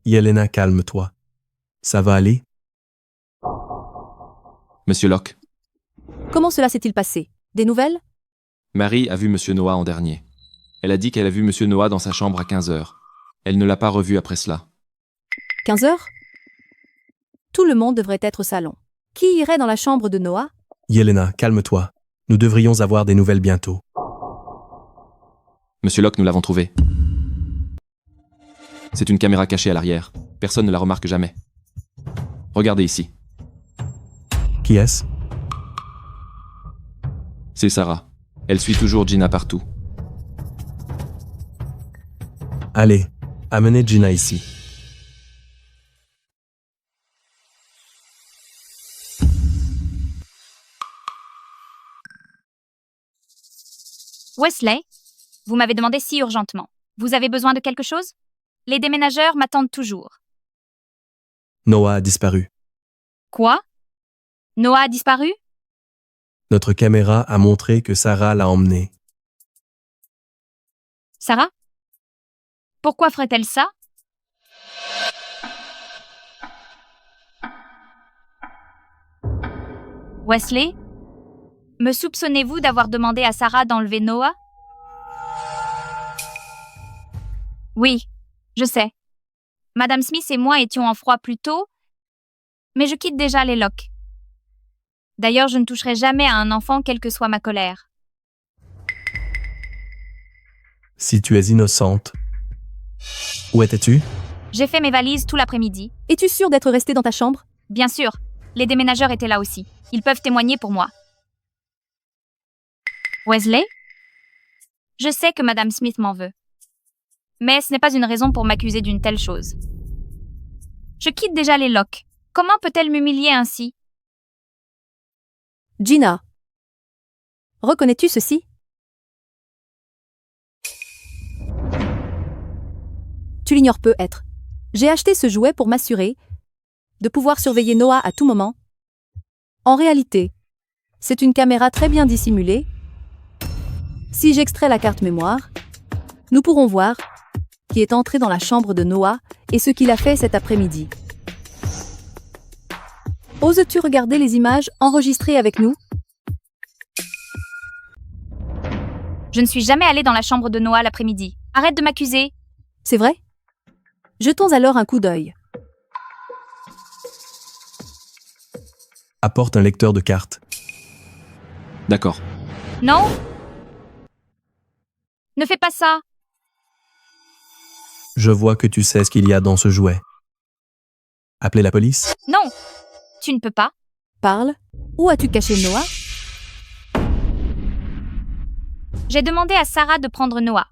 Yelena, calme-toi. Ça va aller? Monsieur Locke, Comment cela s'est-il passé? Des nouvelles? Marie a vu Monsieur Noah en dernier. Elle a dit qu'elle a vu Monsieur Noah dans sa chambre à 15 heures. Elle ne l'a pas revu après cela. 15 heures? Tout le monde devrait être au salon. Qui irait dans la chambre de Noah? Yelena, calme-toi. Nous devrions avoir des nouvelles bientôt. Monsieur Locke, nous l'avons trouvé. C'est une caméra cachée à l'arrière. Personne ne la remarque jamais. Regardez ici. Qui est-ce? C'est Sarah. Elle suit toujours Gina partout. Allez, amenez Gina ici. Wesley, vous m'avez demandé si urgentement. Vous avez besoin de quelque chose? Les déménageurs m'attendent toujours. Noah a disparu. Quoi? Noah a disparu? Notre caméra a montré que Sarah l'a emmené. Sarah? Pourquoi ferait-elle ça? Wesley? Me soupçonnez-vous d'avoir demandé à Sarah d'enlever Noah? Oui, je sais. Madame Smith et moi étions en froid plus tôt, mais je quitte déjà les Locke. D'ailleurs, je ne toucherai jamais à un enfant, quelle que soit ma colère. Si tu es innocente. Où étais-tu? J'ai fait mes valises tout l'après-midi. Es-tu sûre d'être restée dans ta chambre? Bien sûr, les déménageurs étaient là aussi. Ils peuvent témoigner pour moi. Wesley? Je sais que Madame Smith m'en veut. Mais ce n'est pas une raison pour m'accuser d'une telle chose. Je quitte déjà les Locke. Comment peut-elle m'humilier ainsi? Gina. Reconnais-tu ceci? Tu l'ignores peut-être. J'ai acheté ce jouet pour m'assurer de pouvoir surveiller Noah à tout moment. En réalité, c'est une caméra très bien dissimulée. Si j'extrais la carte mémoire, nous pourrons voir qui est entré dans la chambre de Noah et ce qu'il a fait cet après-midi. Oses-tu regarder les images enregistrées avec nous? Je ne suis jamais allée dans la chambre de Noah l'après-midi. Arrête de m'accuser. C'est vrai? Jetons alors un coup d'œil. Apporte un lecteur de cartes. D'accord. Non? Ne fais pas ça. Je vois que tu sais ce qu'il y a dans ce jouet. Appelez la police? Non. Tu ne peux pas. Parle. Où as-tu caché Noah? J'ai demandé à Sarah de prendre Noah,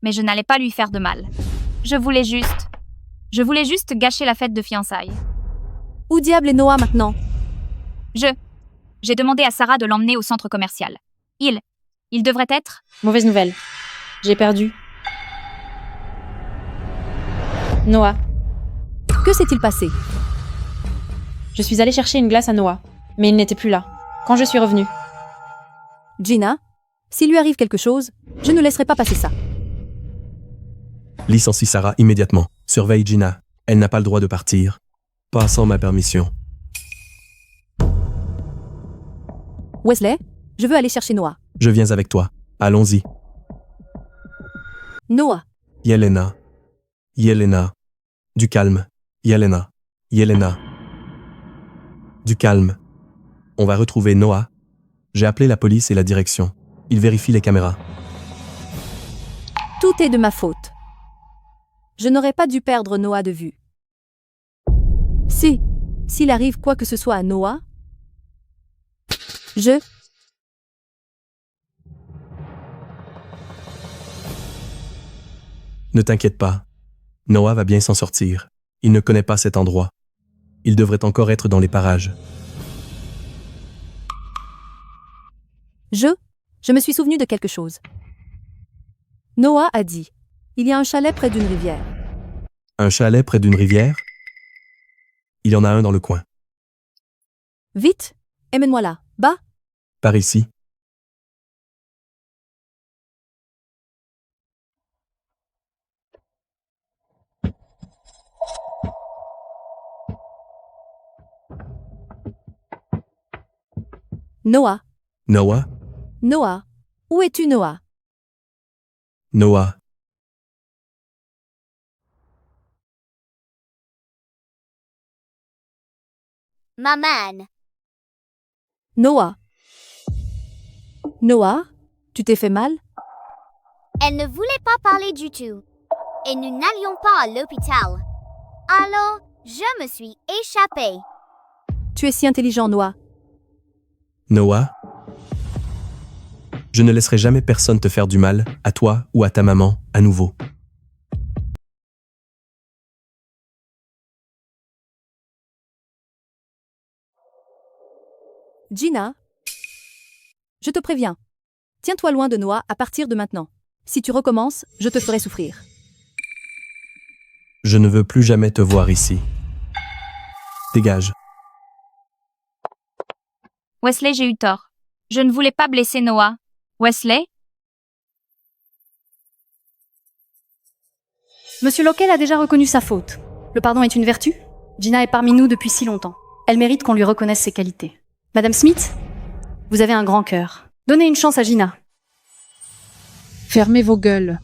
mais je n'allais pas lui faire de mal. Je voulais juste gâcher la fête de fiançailles. Où diable est Noah maintenant? J'ai demandé à Sarah de l'emmener au centre commercial. Il devrait être... Mauvaise nouvelle. J'ai perdu. Noah. Que s'est-il passé? Je suis allée chercher une glace à Noah, mais il n'était plus là. Quand je suis revenue. Gina, s'il lui arrive quelque chose, je ne laisserai pas passer ça. Licencie Sarah immédiatement. Surveille Gina. Elle n'a pas le droit de partir. Pas sans ma permission. Wesley, je veux aller chercher Noah. Je viens avec toi. Allons-y. Noah. Yelena. Yelena. Du calme. Yelena. Yelena. Du calme. On va retrouver Noah. J'ai appelé la police et la direction. Ils vérifient les caméras. Tout est de ma faute. Je n'aurais pas dû perdre Noah de vue. S'il arrive quoi que ce soit à Noah, Ne t'inquiète pas. Noah va bien s'en sortir. Il ne connaît pas cet endroit. Il devrait encore être dans les parages. Je me suis souvenu de quelque chose. Noah a dit, il y a un chalet près d'une rivière. Un chalet près d'une rivière? Il y en a un dans le coin. Vite, emmène-moi là, bas. Par ici. Noah. Noah? Noah. Où es-tu, Noah? Noah. Maman. Noah. Noah, tu t'es fait mal? Elle ne voulait pas parler du tout. Et nous n'allions pas à l'hôpital. Alors, je me suis échappée. Tu es si intelligent, Noah. Noah? Je ne laisserai jamais personne te faire du mal, à toi ou à ta maman, à nouveau. Gina, je te préviens. Tiens-toi loin de Noah à partir de maintenant. Si tu recommences, je te ferai souffrir. Je ne veux plus jamais te voir ici. Dégage. Wesley, j'ai eu tort. Je ne voulais pas blesser Noah. Wesley? Monsieur Lockell a déjà reconnu sa faute. Le pardon est une vertu. Gina est parmi nous depuis si longtemps. Elle mérite qu'on lui reconnaisse ses qualités. Madame Smith, vous avez un grand cœur. Donnez une chance à Gina. Fermez vos gueules.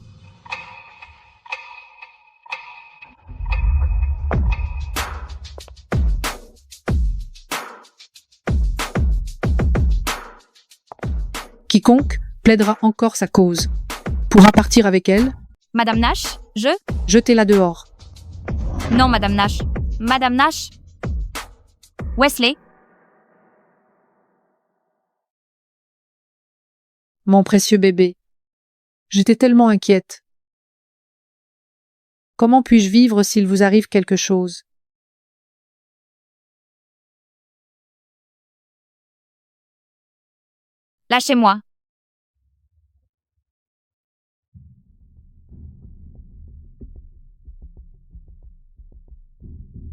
Quiconque plaidera encore sa cause pourra partir avec elle. Madame Nash, Jetez-la dehors. Non, Madame Nash. Madame Nash. Wesley. Mon précieux bébé. J'étais tellement inquiète. Comment puis-je vivre s'il vous arrive quelque chose? Lâchez-moi.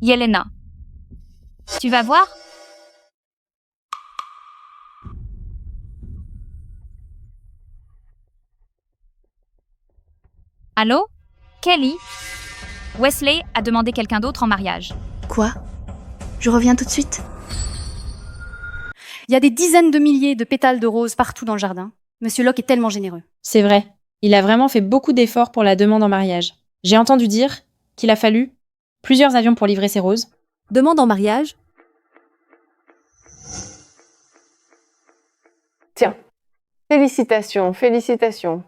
Yelena. Tu vas voir? Allô? Kelly? Wesley a demandé quelqu'un d'autre en mariage. Quoi? Je reviens tout de suite. Il y a des dizaines de milliers de pétales de roses partout dans le jardin. Monsieur Locke est tellement généreux. C'est vrai. Il a vraiment fait beaucoup d'efforts pour la demande en mariage. J'ai entendu dire qu'il a fallu plusieurs avions pour livrer ses roses. Demande en mariage? Tiens, Félicitations, félicitations.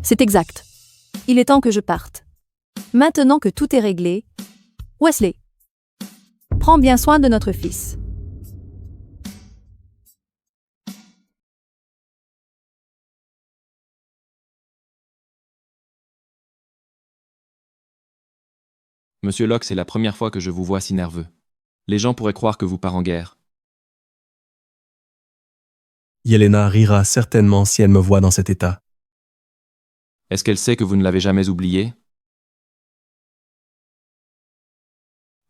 C'est exact. Il est temps que je parte. Maintenant que tout est réglé, Wesley, prends bien soin de notre fils. Monsieur Locke, c'est la première fois que je vous vois si nerveux. Les gens pourraient croire que vous part en guerre. Yelena rira certainement si elle me voit dans cet état. Est-ce qu'elle sait que vous ne l'avez jamais oublié?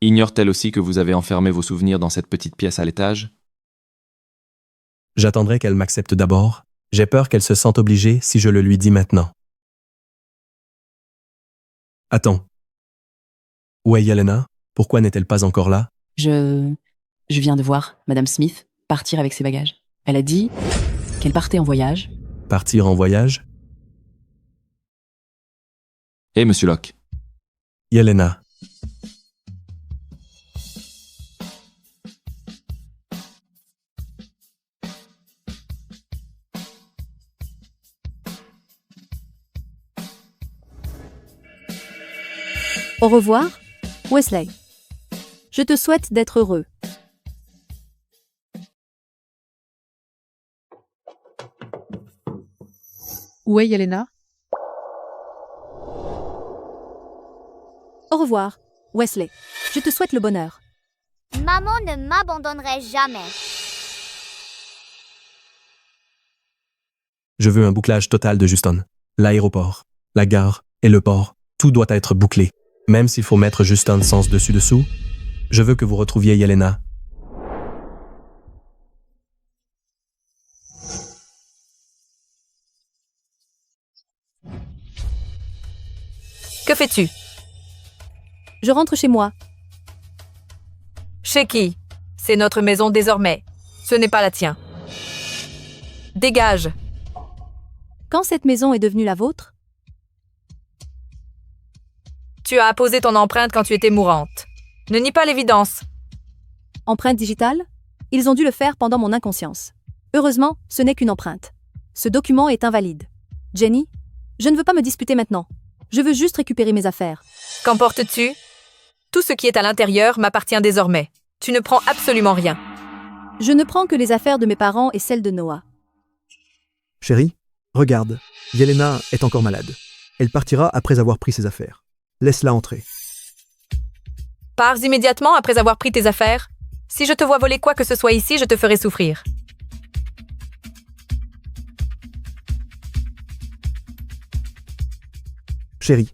Ignore-t-elle aussi que vous avez enfermé vos souvenirs dans cette petite pièce à l'étage? J'attendrai qu'elle m'accepte d'abord. J'ai peur qu'elle se sente obligée si je le lui dis maintenant. Attends. Où est Yelena? Pourquoi n'est-elle pas encore là? Je viens de voir Madame Smith partir avec ses bagages. Elle a dit qu'elle partait en voyage. Partir en voyage? Eh, Monsieur Locke. Yelena. Au revoir, Wesley. Je te souhaite d'être heureux. Où est Yelena? Au revoir, Wesley. Je te souhaite le bonheur. Maman ne m'abandonnerait jamais. Je veux un bouclage total de Houston. L'aéroport, la gare et le port, tout doit être bouclé. Même s'il faut mettre Houston sens dessus-dessous, je veux que vous retrouviez Yelena. Que fais-tu? Je rentre chez moi. Chez qui? C'est notre maison désormais. Ce n'est pas la tienne. Dégage. Quand cette maison est devenue la vôtre? Tu as apposé ton empreinte quand tu étais mourante. Ne nie pas l'évidence. Empreinte digitale? Ils ont dû le faire pendant mon inconscience. Heureusement, ce n'est qu'une empreinte. Ce document est invalide. Jenny, je ne veux pas me disputer maintenant. Je veux juste récupérer mes affaires. Qu'emportes-tu? Tout ce qui est à l'intérieur m'appartient désormais. Tu ne prends absolument rien. Je ne prends que les affaires de mes parents et celles de Noah. Chérie, regarde, Yelena est encore malade. Elle partira après avoir pris ses affaires. Laisse-la entrer. Pars immédiatement après avoir pris tes affaires. Si je te vois voler quoi que ce soit ici, je te ferai souffrir. Chérie,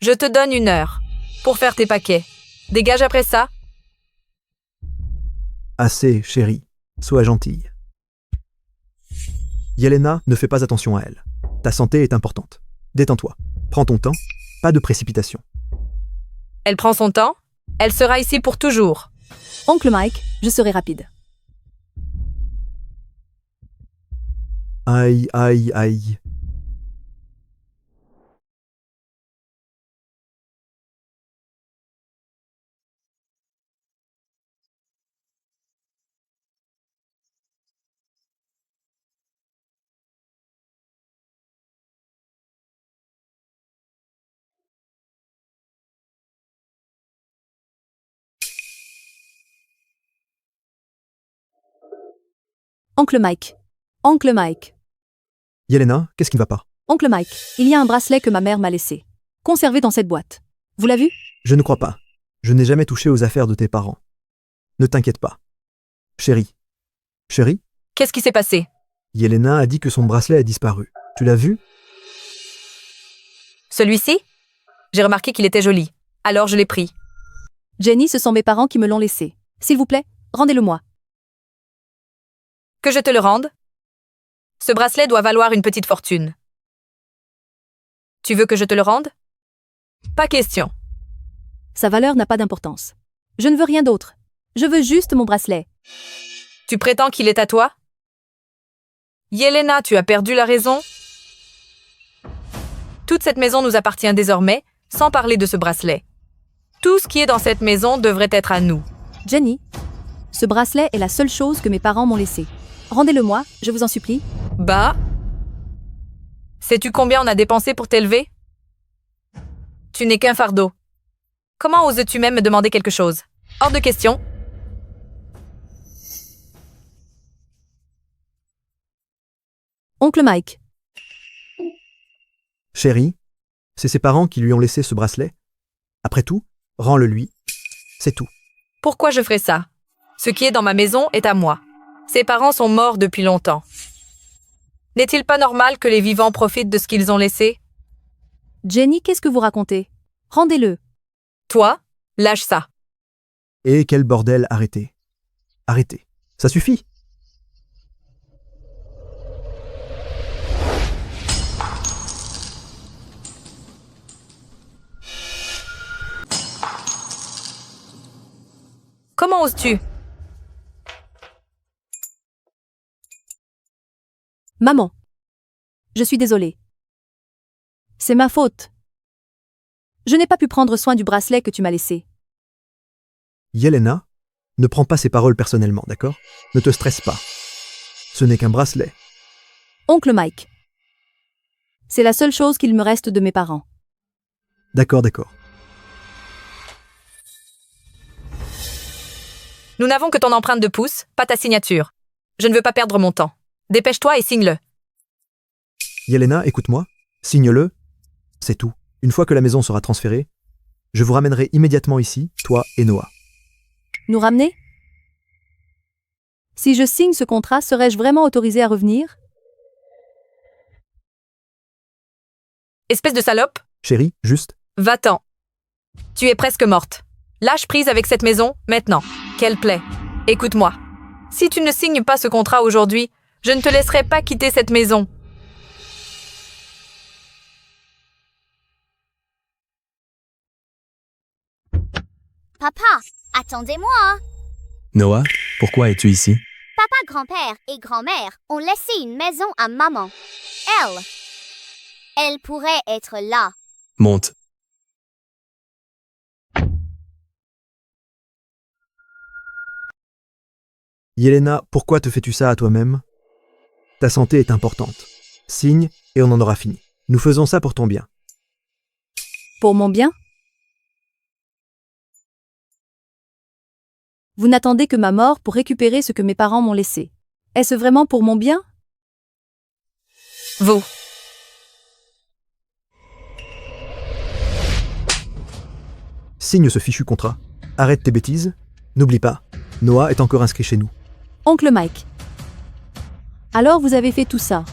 Je te donne 1 heure pour faire tes paquets. Dégage après ça. assez, chérie. Sois gentille. Yelena ne fait pas attention à elle. Ta santé est importante. Détends-toi. Prends ton temps. Pas de précipitation. Elle prend son temps. Elle sera ici pour toujours. Oncle Mike, je serai rapide. Aïe, aïe, aïe. Oncle Mike. Oncle Mike. Yelena, qu'est-ce qui ne va pas? Oncle Mike, il y a un bracelet que ma mère m'a laissé. Conservé dans cette boîte. Vous l'avez vu? Je ne crois pas. Je n'ai jamais touché aux affaires de tes parents. Ne t'inquiète pas. Chérie. Chérie? Qu'est-ce qui s'est passé? Yelena a dit que son bracelet a disparu. Tu l'as vu? Celui-ci? J'ai remarqué qu'il était joli. Alors je l'ai pris. Jenny, ce sont mes parents qui me l'ont laissé. S'il vous plaît, rendez-le-moi. Que je te le rende? Ce bracelet doit valoir une petite fortune. Tu veux que je te le rende? Pas question. Sa valeur n'a pas d'importance. Je ne veux rien d'autre. Je veux juste mon bracelet. Tu prétends qu'il est à toi? Yelena, tu as perdu la raison? Toute cette maison nous appartient désormais, sans parler de ce bracelet. Tout ce qui est dans cette maison devrait être à nous. Jenny, ce bracelet est la seule chose que mes parents m'ont laissée. Rendez-le-moi, je vous en supplie. Bah? Sais-tu combien on a dépensé pour t'élever? Tu n'es qu'un fardeau. Comment oses-tu même me demander quelque chose? Hors de question. Oncle Mike, Chérie, c'est ses parents qui lui ont laissé ce bracelet. Après tout, rends-le lui. C'est tout. Pourquoi je ferais ça? Ce qui est dans ma maison est à moi. Ses parents sont morts depuis longtemps. N'est-il pas normal que les vivants profitent de ce qu'ils ont laissé? Jenny, qu'est-ce que vous racontez? Rendez-le. Toi, lâche ça. Et quel bordel, arrêtez. Arrêtez. Ça suffit. Comment oses-tu? Maman, je suis désolée. C'est ma faute. Je n'ai pas pu prendre soin du bracelet que tu m'as laissé. Yelena, ne prends pas ces paroles personnellement, d'accord? Ne te stresse pas. Ce n'est qu'un bracelet. Oncle Mike, c'est la seule chose qu'il me reste de mes parents. D'accord, d'accord. Nous n'avons que ton empreinte de pouce, pas ta signature. Je ne veux pas perdre mon temps. Dépêche-toi et signe-le. Yelena, écoute-moi. Signe-le. C'est tout. Une fois que la maison sera transférée, je vous ramènerai immédiatement ici, toi et Noah. Nous ramener? Si je signe ce contrat, serais-je vraiment autorisée à revenir? Espèce de salope. Chérie, juste. Va-t'en. Tu es presque morte. Lâche prise avec cette maison, maintenant. Qu'elle plaît. Écoute-moi. Si tu ne signes pas ce contrat aujourd'hui, je ne te laisserai pas quitter cette maison. Papa, attendez-moi. Noah, pourquoi es-tu ici? Papa, grand-père et grand-mère ont laissé une maison à maman. Elle pourrait être là. Monte. Yelena, pourquoi te fais-tu ça à toi-même? Ta santé est importante. Signe et on en aura fini. Nous faisons ça pour ton bien. Pour mon bien? Vous n'attendez que ma mort pour récupérer ce que mes parents m'ont laissé. Est-ce vraiment pour mon bien? Vous. Signe ce fichu contrat. Arrête tes bêtises. N'oublie pas, Noah est encore inscrit chez nous. Oncle Mike. Alors vous avez fait tout ça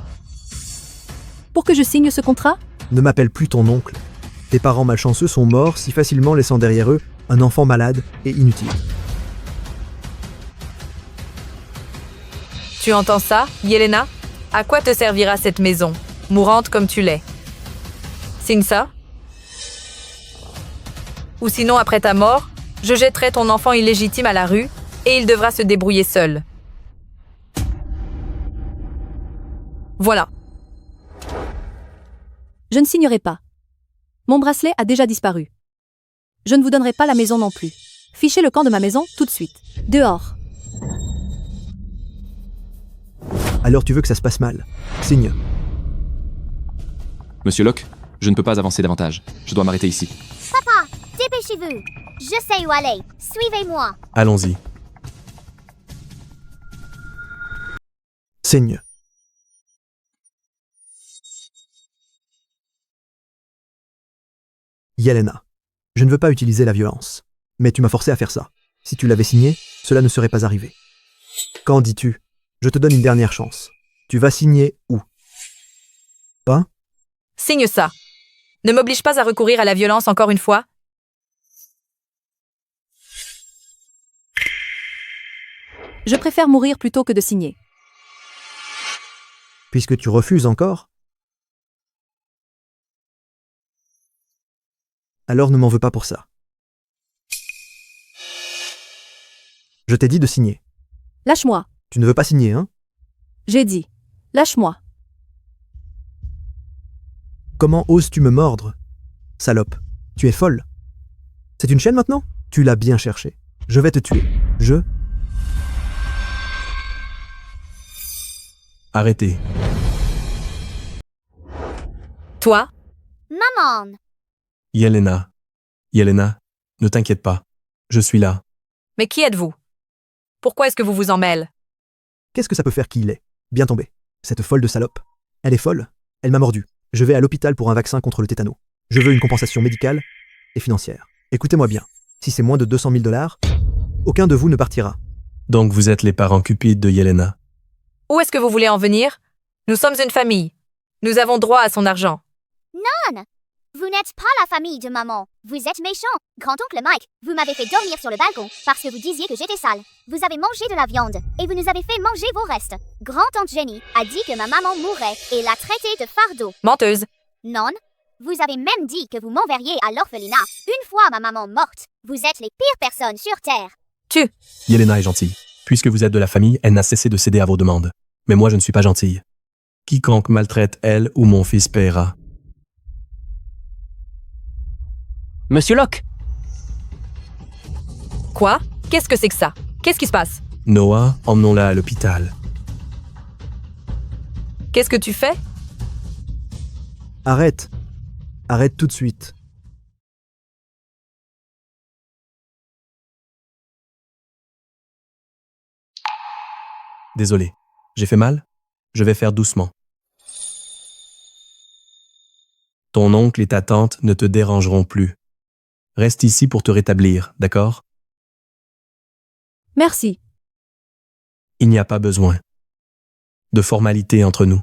pour que je signe ce contrat? Ne m'appelle plus ton oncle. Tes parents malchanceux sont morts si facilement laissant derrière eux un enfant malade et inutile. Tu entends ça, Yelena? À quoi te servira cette maison, mourante comme tu l'es? Signe ça? Ou sinon, après ta mort, je jetterai ton enfant illégitime à la rue et il devra se débrouiller seul. Voilà. Je ne signerai pas. Mon bracelet a déjà disparu. Je ne vous donnerai pas la maison non plus. Fichez le camp de ma maison tout de suite. Dehors. Alors tu veux que ça se passe mal. Signe. Monsieur Locke, je ne peux pas avancer davantage. Je dois m'arrêter ici. Papa, dépêchez-vous. Je sais où aller. Suivez-moi. Allons-y. Signe. Yelena, je ne veux pas utiliser la violence, mais tu m'as forcé à faire ça. Si tu l'avais signé, cela ne serait pas arrivé. Qu'en dis-tu? Je te donne une dernière chance. Tu vas signer où? Pas? Signe ça. Ne m'oblige pas à recourir à la violence encore une fois. Je préfère mourir plutôt que de signer. Puisque tu refuses encore? Alors ne m'en veux pas pour ça. Je t'ai dit de signer. Lâche-moi. Tu ne veux pas signer, hein? J'ai dit. Lâche-moi. Comment oses-tu me mordre? Salope, tu es folle. C'est une chaîne maintenant? Tu l'as bien cherché. Je vais te tuer. Arrêtez. Toi? Maman! Yelena. Yelena, ne t'inquiète pas. Je suis là. Mais qui êtes-vous? Pourquoi est-ce que vous vous en mêlez? Qu'est-ce que ça peut faire qui il est? Bien tombé. Cette folle de salope. Elle est folle. Elle m'a mordu. Je vais à l'hôpital pour un vaccin contre le tétano. Je veux une compensation médicale et financière. Écoutez-moi bien. Si c'est moins de 200 000 $, aucun de vous ne partira. Donc vous êtes les parents cupides de Yelena. Où est-ce que vous voulez en venir? Nous sommes une famille. Nous avons droit à son argent. Non! Vous n'êtes pas la famille de maman. Vous êtes méchant. Grand-oncle Mike, vous m'avez fait dormir sur le balcon parce que vous disiez que j'étais sale. Vous avez mangé de la viande et vous nous avez fait manger vos restes. Grand-tante Jenny a dit que ma maman mourrait et l'a traitée de fardeau. Menteuse. Non. Vous avez même dit que vous m'enverriez à l'orphelinat. Une fois ma maman morte, vous êtes les pires personnes sur Terre. Yelena est gentille. Puisque vous êtes de la famille, elle n'a cessé de céder à vos demandes. Mais moi, je ne suis pas gentille. Quiconque maltraite elle ou mon fils paiera. Monsieur Locke! Quoi? Qu'est-ce que c'est que ça? Qu'est-ce qui se passe? Noah, emmenons-la à l'hôpital. Qu'est-ce que tu fais? Arrête. Arrête tout de suite. Désolé. J'ai fait mal? Je vais faire doucement. Ton oncle et ta tante ne te dérangeront plus. Reste ici pour te rétablir, d'accord? Merci. Il n'y a pas besoin de formalité entre nous.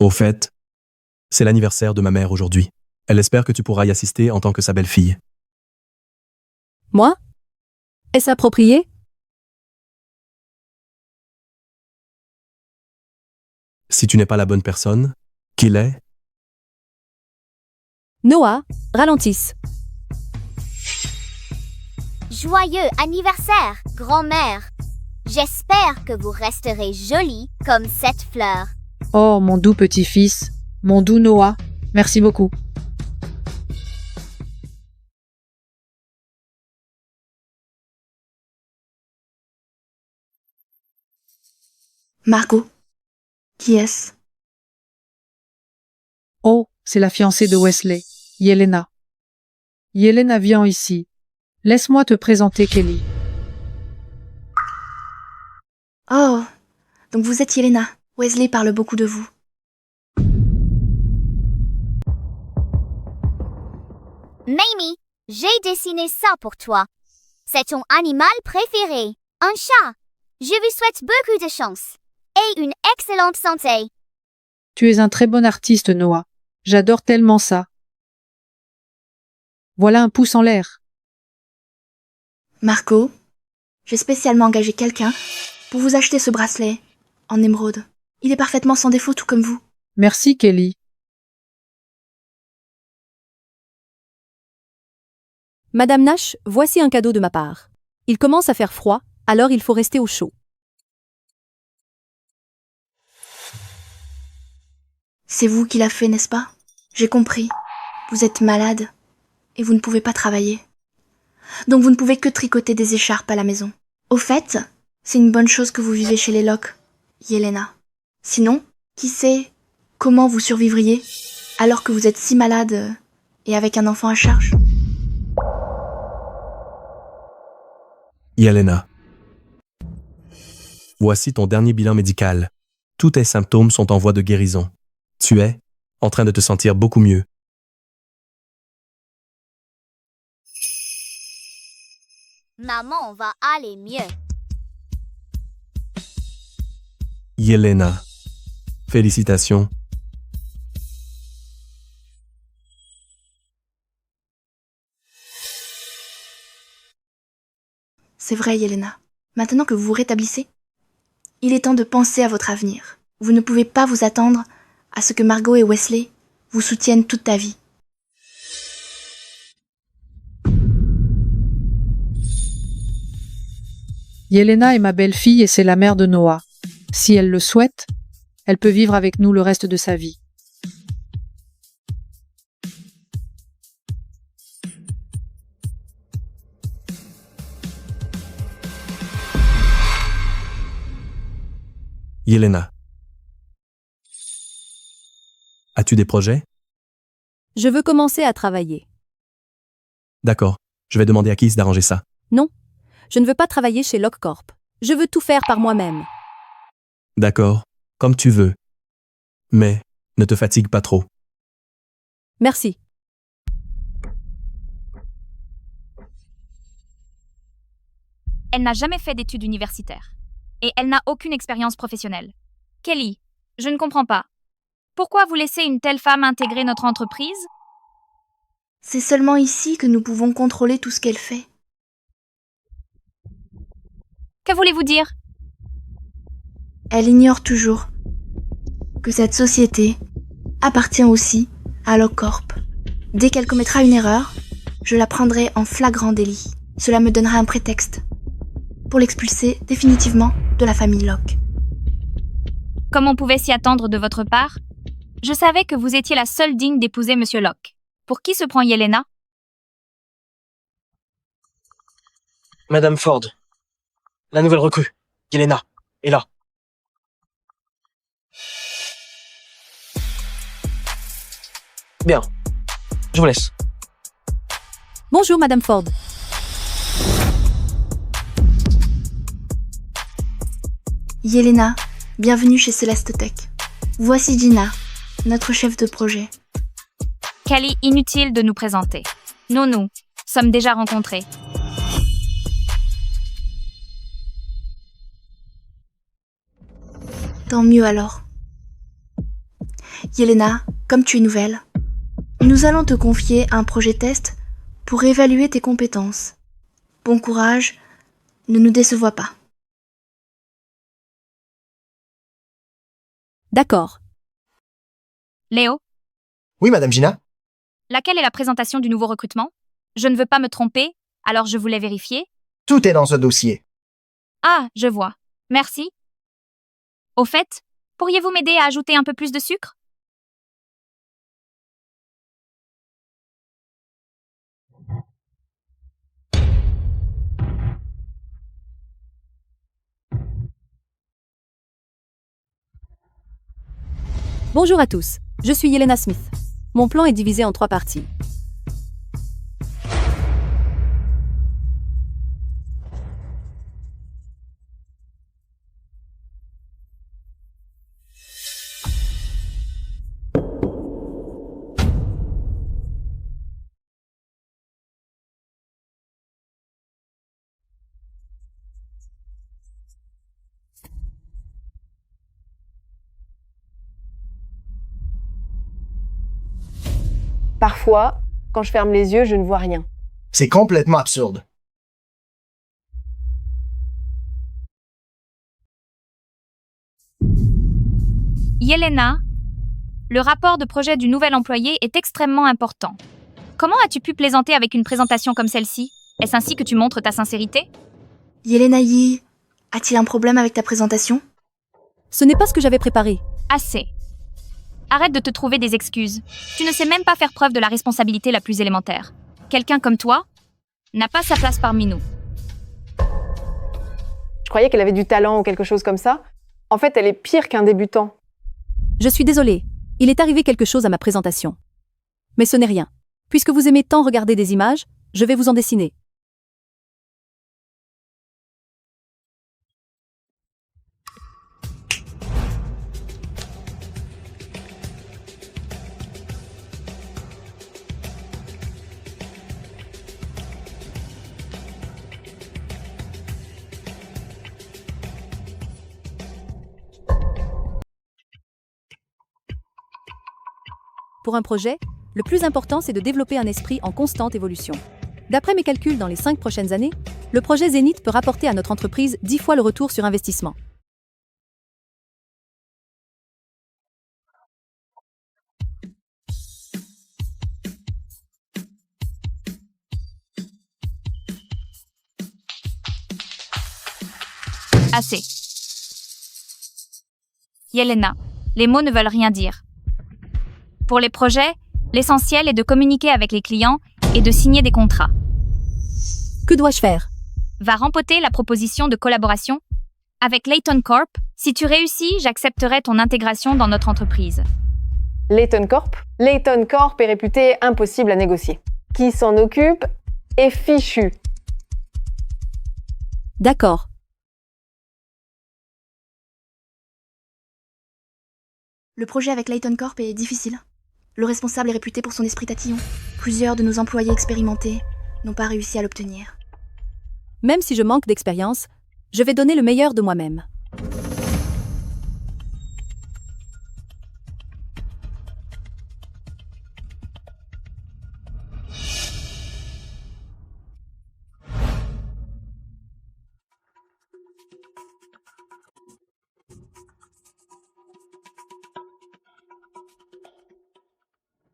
Au fait, c'est l'anniversaire de ma mère aujourd'hui. Elle espère que tu pourras y assister en tant que sa belle-fille. Moi? Est-ce approprié? Si tu n'es pas la bonne personne, qui l'est? Noah, ralentisse. Joyeux anniversaire, grand-mère. J'espère que vous resterez jolie comme cette fleur. Oh, mon doux petit-fils, mon doux Noah, merci beaucoup. Margot, qui est-ce? Oh, c'est la fiancée de Wesley, Yelena. Yelena, viens ici. Laisse-moi te présenter Kelly. Oh, donc vous êtes Yelena. Wesley parle beaucoup de vous. Mamie, j'ai dessiné ça pour toi. C'est ton animal préféré, un chat. Je vous souhaite beaucoup de chance et une excellente santé. Tu es un très bon artiste, Noah. J'adore tellement ça. Voilà un pouce en l'air. Margot, j'ai spécialement engagé quelqu'un pour vous acheter ce bracelet en émeraude. Il est parfaitement sans défaut, tout comme vous. Merci, Kelly. Madame Nash, voici un cadeau de ma part. Il commence à faire froid, alors il faut rester au chaud. C'est vous qui l'a fait, n'est-ce pas? J'ai compris. Vous êtes malade et vous ne pouvez pas travailler. Donc vous ne pouvez que tricoter des écharpes à la maison. Au fait, c'est une bonne chose que vous vivez chez les Locke, Yelena. Sinon, qui sait comment vous survivriez alors que vous êtes si malade et avec un enfant à charge? Yelena. Voici ton dernier bilan médical. Tous tes symptômes sont en voie de guérison. Tu es en train de te sentir beaucoup mieux. Maman va aller mieux. Yelena. Félicitations. C'est vrai, Yelena. Maintenant que vous vous rétablissez, il est temps de penser à votre avenir. Vous ne pouvez pas vous attendre à ce que Margot et Wesley vous soutiennent toute ta vie. Yelena est ma belle-fille et c'est la mère de Noah. Si elle le souhaite, elle peut vivre avec nous le reste de sa vie. Yelena. As-tu des projets? Je veux commencer à travailler. D'accord. Je vais demander à Keith d'arranger ça. Non, je ne veux pas travailler chez Locke Corp. Je veux tout faire par moi-même. D'accord. Comme tu veux. Mais ne te fatigue pas trop. Merci. Elle n'a jamais fait d'études universitaires. Et elle n'a aucune expérience professionnelle. Kelly, je ne comprends pas. Pourquoi vous laissez une telle femme intégrer notre entreprise? C'est seulement ici que nous pouvons contrôler tout ce qu'elle fait. Que voulez-vous dire? Elle ignore toujours que cette société appartient aussi à Locke Corp. Dès qu'elle commettra une erreur, je la prendrai en flagrant délit. Cela me donnera un prétexte pour l'expulser définitivement de la famille Locke. Comme on pouvait s'y attendre de votre part, je savais que vous étiez la seule digne d'épouser Monsieur Locke. Pour qui se prend Yelena? Madame Ford, la nouvelle recrue, Yelena, est là. Bien, je vous laisse. Bonjour, Madame Ford. Yelena, bienvenue chez Celeste Tech. Voici Gina, notre chef de projet. Kelly, inutile de nous présenter. Nous sommes déjà rencontrés. Tant mieux alors. Yelena, comme tu es nouvelle, nous allons te confier un projet test pour évaluer tes compétences. Bon courage, ne nous décevois pas. D'accord. Léo, Oui, Madame Gina? laquelle est la présentation du nouveau recrutement? Je ne veux pas me tromper, alors je voulais vérifier. Tout est dans ce dossier. Ah, je vois. Merci. Au fait, pourriez-vous m'aider à ajouter un peu plus de sucre? Bonjour à tous. Je suis Yelena Smith. Mon plan est divisé en 3 parties. Parfois, quand je ferme les yeux, je ne vois rien. C'est complètement absurde. Yelena, le rapport de projet du nouvel employé est extrêmement important. Comment as-tu pu plaisanter avec une présentation comme celle-ci? Est-ce ainsi que tu montres ta sincérité? Yelena Yi, a-t-il un problème avec ta présentation? Ce n'est pas ce que j'avais préparé. Assez. Arrête de te trouver des excuses. Tu ne sais même pas faire preuve de la responsabilité la plus élémentaire. Quelqu'un comme toi n'a pas sa place parmi nous. Je croyais qu'elle avait du talent ou quelque chose comme ça. En fait, elle est pire qu'un débutant. Je suis désolée. Il est arrivé quelque chose à ma présentation. Mais ce n'est rien. Puisque vous aimez tant regarder des images, je vais vous en dessiner. Pour un projet, le plus important, c'est de développer un esprit en constante évolution. D'après mes calculs, dans les 5 prochaines années, Le projet Zénith peut rapporter à notre entreprise 10 fois le retour sur investissement. Assez. Yelena, les mots ne veulent rien dire. Pour les projets, l'essentiel est de communiquer avec les clients et de signer des contrats. Que dois-je faire? Va rempoter la proposition de collaboration avec Layton Corp. Si tu réussis, j'accepterai ton intégration dans notre entreprise. Layton Corp? Layton Corp est réputé impossible à négocier. Qui s'en occupe est fichu. D'accord. Le projet avec Layton Corp est difficile. Le responsable est réputé pour son esprit tatillon. Plusieurs de nos employés expérimentés n'ont pas réussi à l'obtenir. Même si je manque d'expérience, je vais donner le meilleur de moi-même.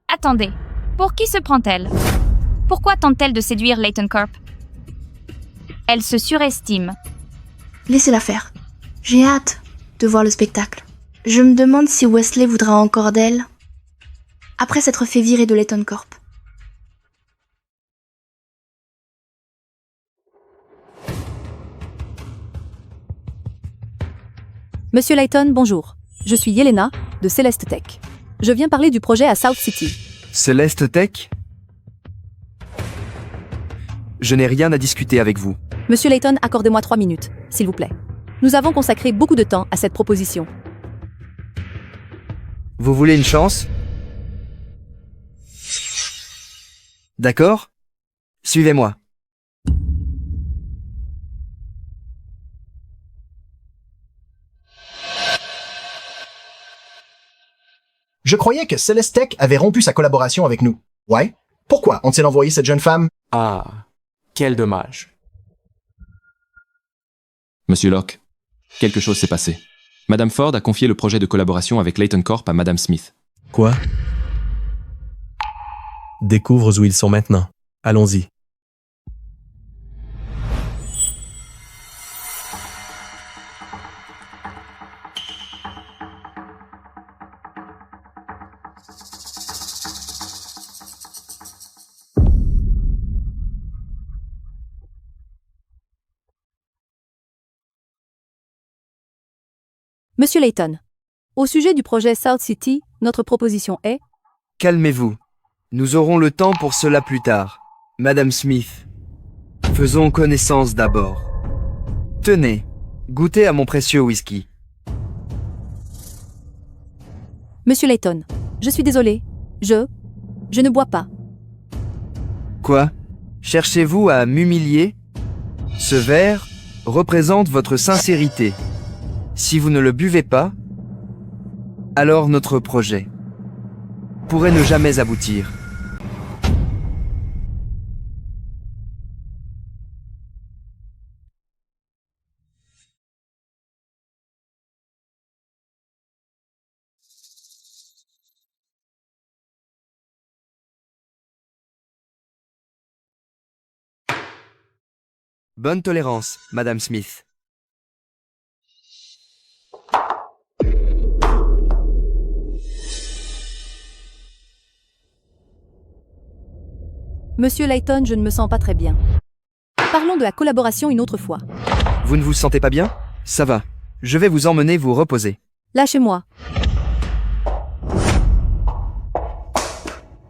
Attendez, pour qui se prend-elle? Pourquoi tente-t-elle de séduire Layton Corp? Elle se surestime. Laissez-la faire. J'ai hâte de voir le spectacle. Je me demande si Wesley voudra encore d'elle après s'être fait virer de Layton Corp. Monsieur Layton, bonjour. Je suis Yelena, de Celeste Tech. Je viens parler du projet à South City. Celeste Tech? Je n'ai rien à discuter avec vous. Monsieur Layton, accordez-moi 3 minutes, s'il vous plaît. Nous avons consacré beaucoup de temps à cette proposition. Vous voulez une chance? D'accord? Suivez-moi. Je croyais que Celeste Tech avait rompu sa collaboration avec nous. Ouais? Pourquoi ont-ils envoyé cette jeune femme? Ah, quel dommage. Monsieur Locke, quelque chose s'est passé. Madame Ford a confié le projet de collaboration avec Layton Corp à Madame Smith. Quoi? Découvre où ils sont maintenant. Allons-y. Monsieur Layton, au sujet du projet South City, notre proposition est... Calmez-vous. Nous aurons le temps pour cela plus tard. Madame Smith, faisons connaissance d'abord. Tenez, goûtez à mon précieux whisky. Monsieur Layton, je suis désolé. Je ne bois pas. Quoi? Cherchez-vous à m'humilier? Ce verre représente votre sincérité. Si vous ne le buvez pas, alors notre projet pourrait ne jamais aboutir. Bonne tolérance, Madame Smith. Monsieur Layton, je ne me sens pas très bien. Parlons de la collaboration une autre fois. Vous ne vous sentez pas bien? Ça va. Je vais vous emmener vous reposer. Lâchez-moi.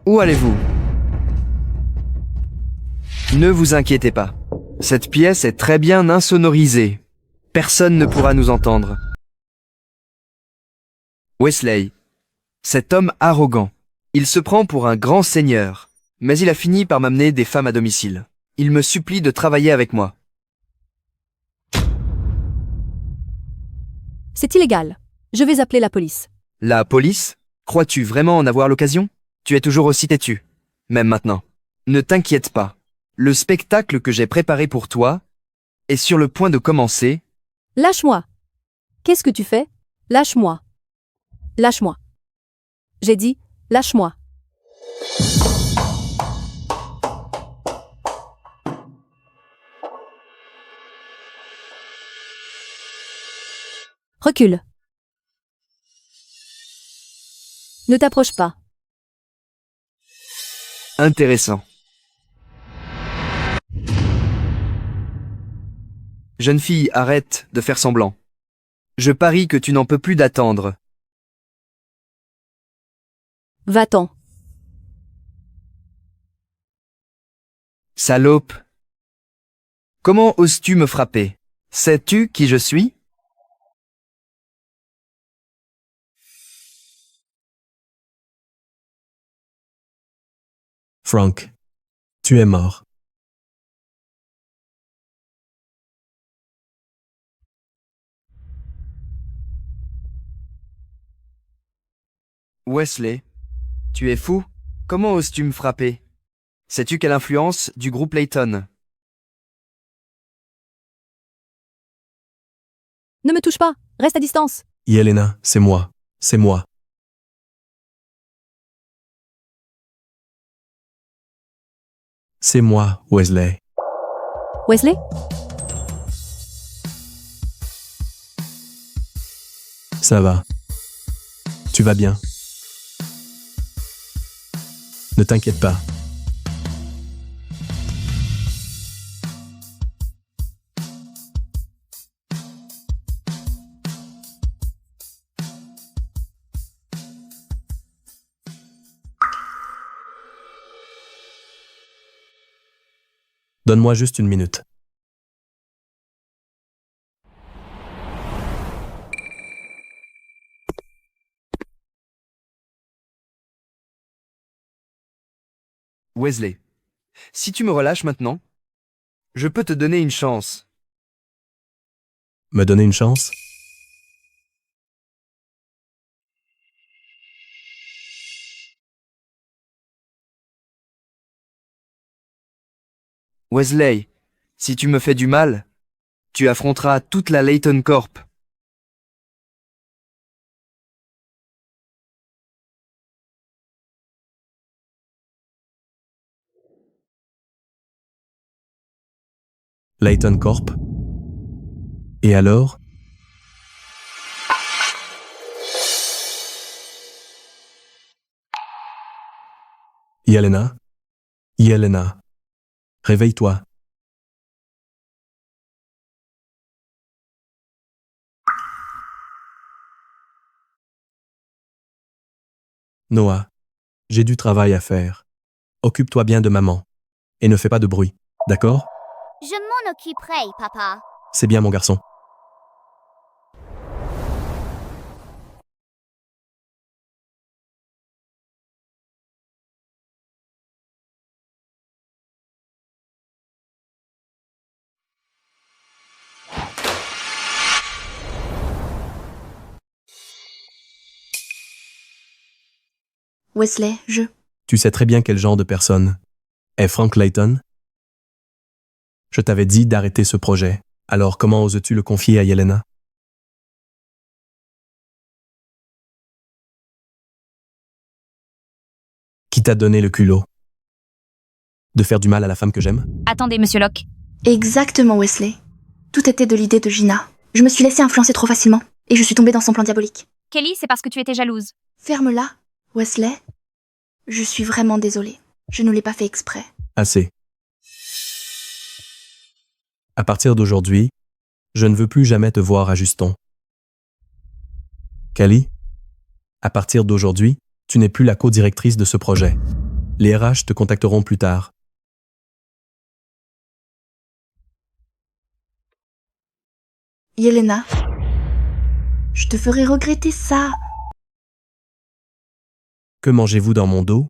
Où allez-vous? Ne vous inquiétez pas. Cette pièce est très bien insonorisée. Personne ne pourra nous entendre. Wesley. Cet homme arrogant. Il se prend pour un grand seigneur. Mais il a fini par m'amener des femmes à domicile. Il me supplie de travailler avec moi. C'est illégal. Je vais appeler la police. La police? Crois-tu vraiment en avoir l'occasion? Tu es toujours aussi têtu. Même maintenant. Ne t'inquiète pas. Le spectacle que j'ai préparé pour toi est sur le point de commencer. Lâche-moi. Qu'est-ce que tu fais? Lâche-moi. Lâche-moi. J'ai dit, lâche-moi. Recule. Ne t'approche pas. Intéressant. Jeune fille, arrête de faire semblant. Je parie que tu n'en peux plus d'attendre. Va-t'en. Salope. Comment oses-tu me frapper? Sais-tu qui je suis? Frank, tu es mort. Wesley, tu es fou? Comment oses-tu me frapper? Sais-tu quelle influence du groupe Layton? Ne me touche pas. Reste à distance. Yelena, c'est moi. C'est moi. C'est moi, Wesley. Wesley? Ça va. Tu vas bien. Ne t'inquiète pas. Donne-moi juste une minute. Wesley, si tu me relâches maintenant, je peux te donner une chance. Me donner une chance? Wesley, si tu me fais du mal, tu affronteras toute la Layton Corp. Layton Corp? Et alors? Yelena? Yelena? Réveille-toi. Noah, j'ai du travail à faire. Occupe-toi bien de maman. Et ne fais pas de bruit, d'accord? Je m'en occuperai, papa. C'est bien, mon garçon. Wesley, Tu sais très bien quel genre de personne est Frank Layton? Je t'avais dit d'arrêter ce projet. Alors comment oses-tu le confier à Yelena? Qui t'a donné le culot de faire du mal à la femme que j'aime? Attendez, monsieur Locke. Exactement, Wesley. Tout était de l'idée de Gina. Je me suis laissée influencer trop facilement, et je suis tombée dans son plan diabolique. Kelly, c'est parce que tu étais jalouse. Ferme-la, Wesley. Je suis vraiment désolée. Je ne l'ai pas fait exprès. Assez. À partir d'aujourd'hui, je ne veux plus jamais te voir à Juston. Kelly, à partir d'aujourd'hui, tu n'es plus la co-directrice de ce projet. Les RH te contacteront plus tard. Yelena, je te ferai regretter ça. Que mangez-vous dans mon dos?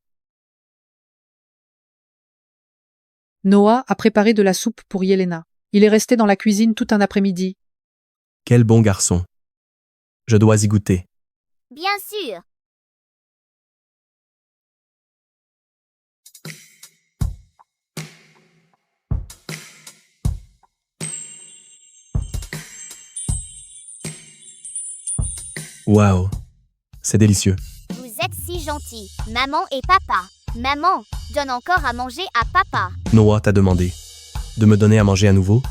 Noah a préparé de la soupe pour Yelena. Il est resté dans la cuisine tout un après-midi. Quel bon garçon. Je dois y goûter. Bien sûr. Waouh, c'est délicieux. Vous êtes si gentils, maman et papa. Maman, donne encore à manger à papa. Noah t'a demandé de me donner à manger à nouveau?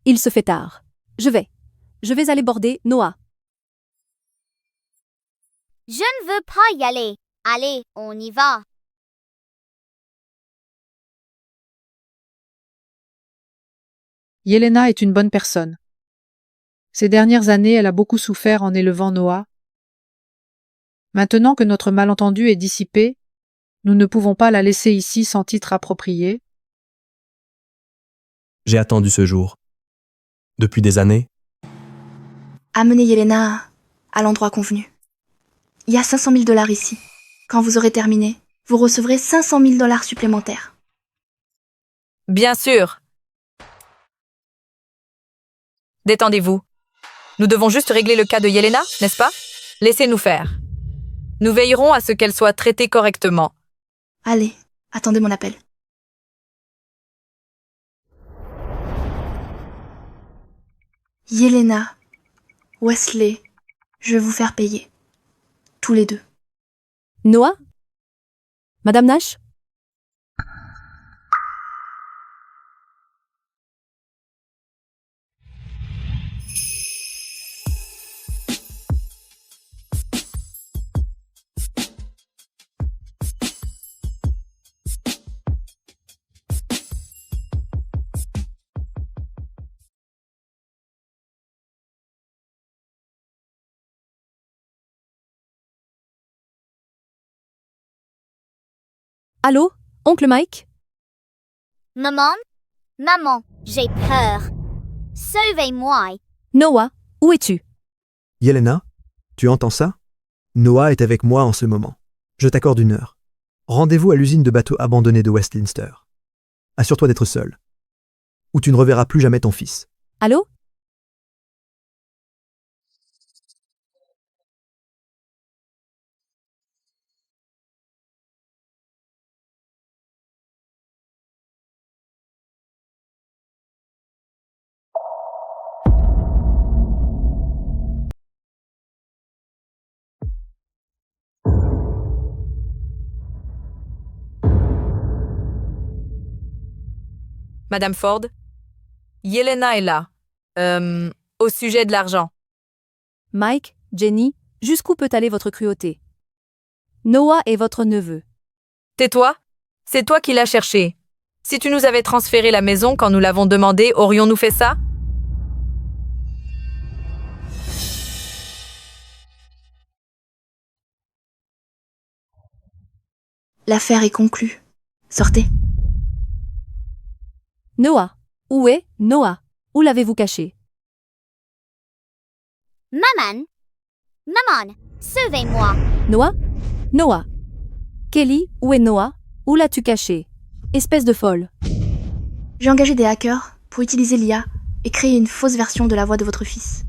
Il se fait tard. Je vais aller border Noah. Je ne veux pas y aller. Allez, on y va. Yelena est une bonne personne. Ces dernières années, elle a beaucoup souffert en élevant Noah. Maintenant que notre malentendu est dissipé, nous ne pouvons pas la laisser ici sans titre approprié. J'ai attendu ce jour. Depuis des années, Amenez Yelena à l'endroit convenu. Il y a 500 000 $ ici. Quand vous aurez terminé, vous recevrez 500 000 $ supplémentaires. Bien sûr. Détendez-vous. Nous devons juste régler le cas de Yelena, n'est-ce pas? Laissez-nous faire. Nous veillerons à ce qu'elle soit traitée correctement. Allez, attendez mon appel. Yelena, Wesley, je vais vous faire payer. Tous les deux. Noah? Madame Nash? Allô? Oncle Mike? Maman? Maman, j'ai peur. Sauvez-moi. Noah, où es-tu? Yelena, tu entends ça? Noah est avec moi en ce moment. Je t'accorde 1 heure. Rendez-vous à l'usine de bateaux abandonnée de Westminster. Assure-toi d'être seul. Ou tu ne reverras plus jamais ton fils. Allô? Madame Ford, Yelena est là. Au sujet de l'argent. Mike, Jenny, jusqu'où peut aller votre cruauté? Noah est votre neveu. Tais-toi. C'est toi qui l'as cherché. Si tu nous avais transféré la maison quand nous l'avons demandé, aurions-nous fait ça? L'affaire est conclue. Sortez. Noah. Où est Noah? Où l'avez-vous caché? Maman? Maman, sauvez-moi. Noah? Noah. Kelly, où est Noah? Où l'as-tu caché? Espèce de folle. J'ai engagé des hackers pour utiliser l'IA et créer une fausse version de la voix de votre fils.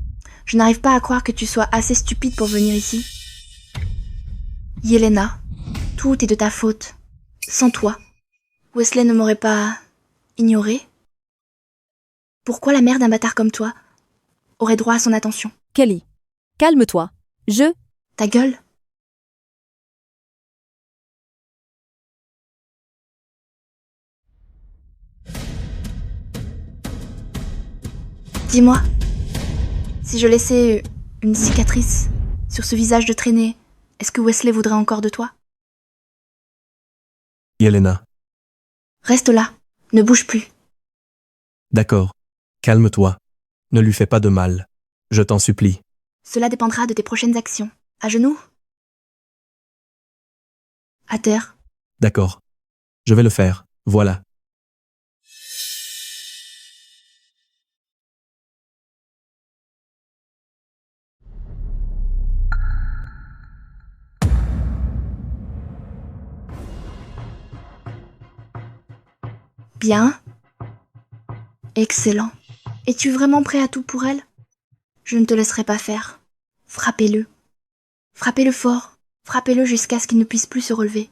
Je n'arrive pas à croire que tu sois assez stupide pour venir ici. Yelena, tout est de ta faute. Sans toi, Wesley ne m'aurait pas ignoré. Pourquoi la mère d'un bâtard comme toi aurait droit à son attention? Kelly, calme-toi. Ta gueule. Dis-moi, si je laissais une cicatrice sur ce visage de traînée, est-ce que Wesley voudrait encore de toi? Yelena. Reste là, ne bouge plus. D'accord. Calme-toi. Ne lui fais pas de mal. Je t'en supplie. Cela dépendra de tes prochaines actions. À genoux? À terre? D'accord. Je vais le faire. Voilà. Bien. Excellent. Es-tu vraiment prêt à tout pour elle? Je ne te laisserai pas faire. Frappez-le. Frappez-le fort. Frappez-le jusqu'à ce qu'il ne puisse plus se relever.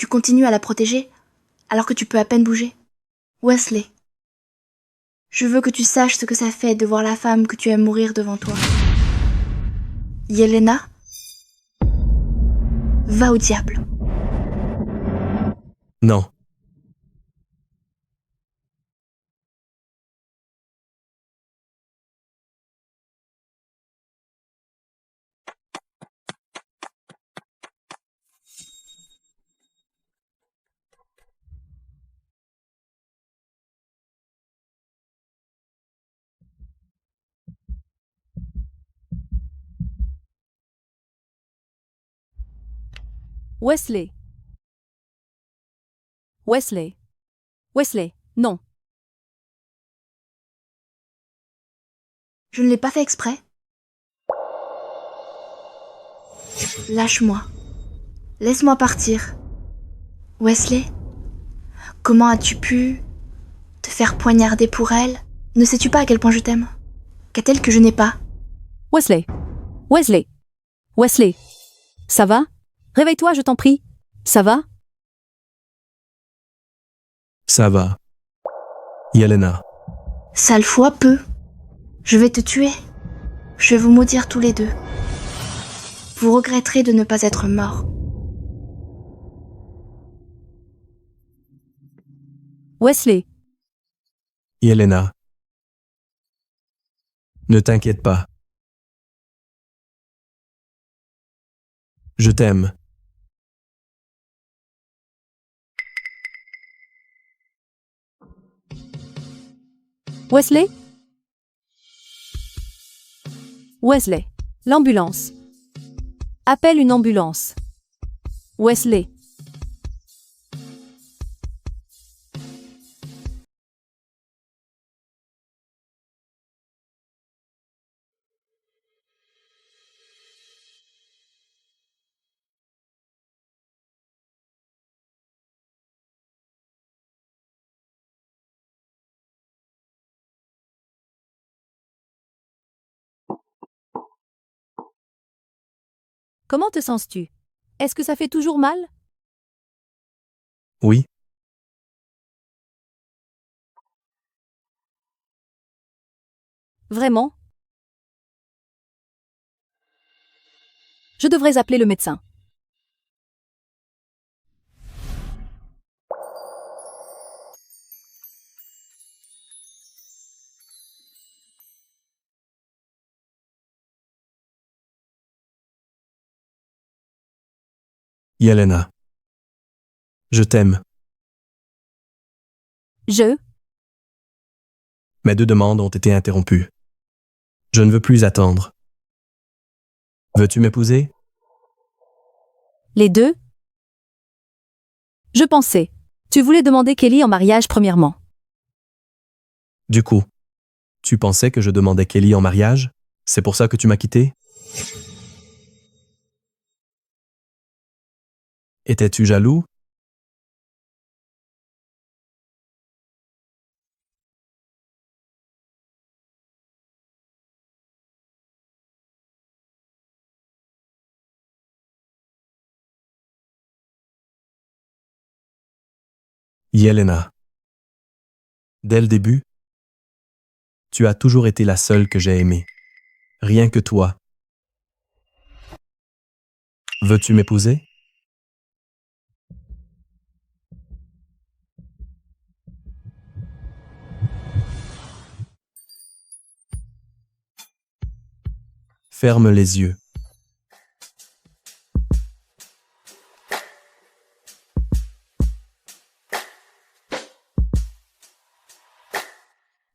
Tu continues à la protéger, alors que tu peux à peine bouger. Wesley, je veux que tu saches ce que ça fait de voir la femme que tu aimes mourir devant toi. Yelena, va au diable. Non. Wesley. Wesley. Wesley, non. Je ne l'ai pas fait exprès. Lâche-moi. Laisse-moi partir. Wesley, comment as-tu pu te faire poignarder pour elle? Ne sais-tu pas à quel point je t'aime? Qu'a-t-elle que je n'ai pas? Wesley. Wesley. Wesley. Ça va? Réveille-toi, je t'en prie. Ça va? Ça va. Yelena. Sale foi, peu. Je vais te tuer. Je vais vous maudire tous les deux. Vous regretterez de ne pas être morts. Wesley. Yelena. Ne t'inquiète pas. Je t'aime. Wesley? Wesley. L'ambulance. Appelle une ambulance. Wesley. Comment te sens-tu? Est-ce que ça fait toujours mal? Oui. Vraiment? Je devrais appeler le médecin. Yelena. Je t'aime. Mes 2 demandes ont été interrompues. Je ne veux plus attendre. Veux-tu m'épouser? Les deux? Je pensais. Tu voulais demander Kelly en mariage premièrement. Du coup, tu pensais que je demandais Kelly en mariage? C'est pour ça que tu m'as quitté? Étais-tu jaloux? Yelena. Dès le début, tu as toujours été la seule que j'ai aimée. Rien que toi. Veux-tu m'épouser? Ferme les yeux.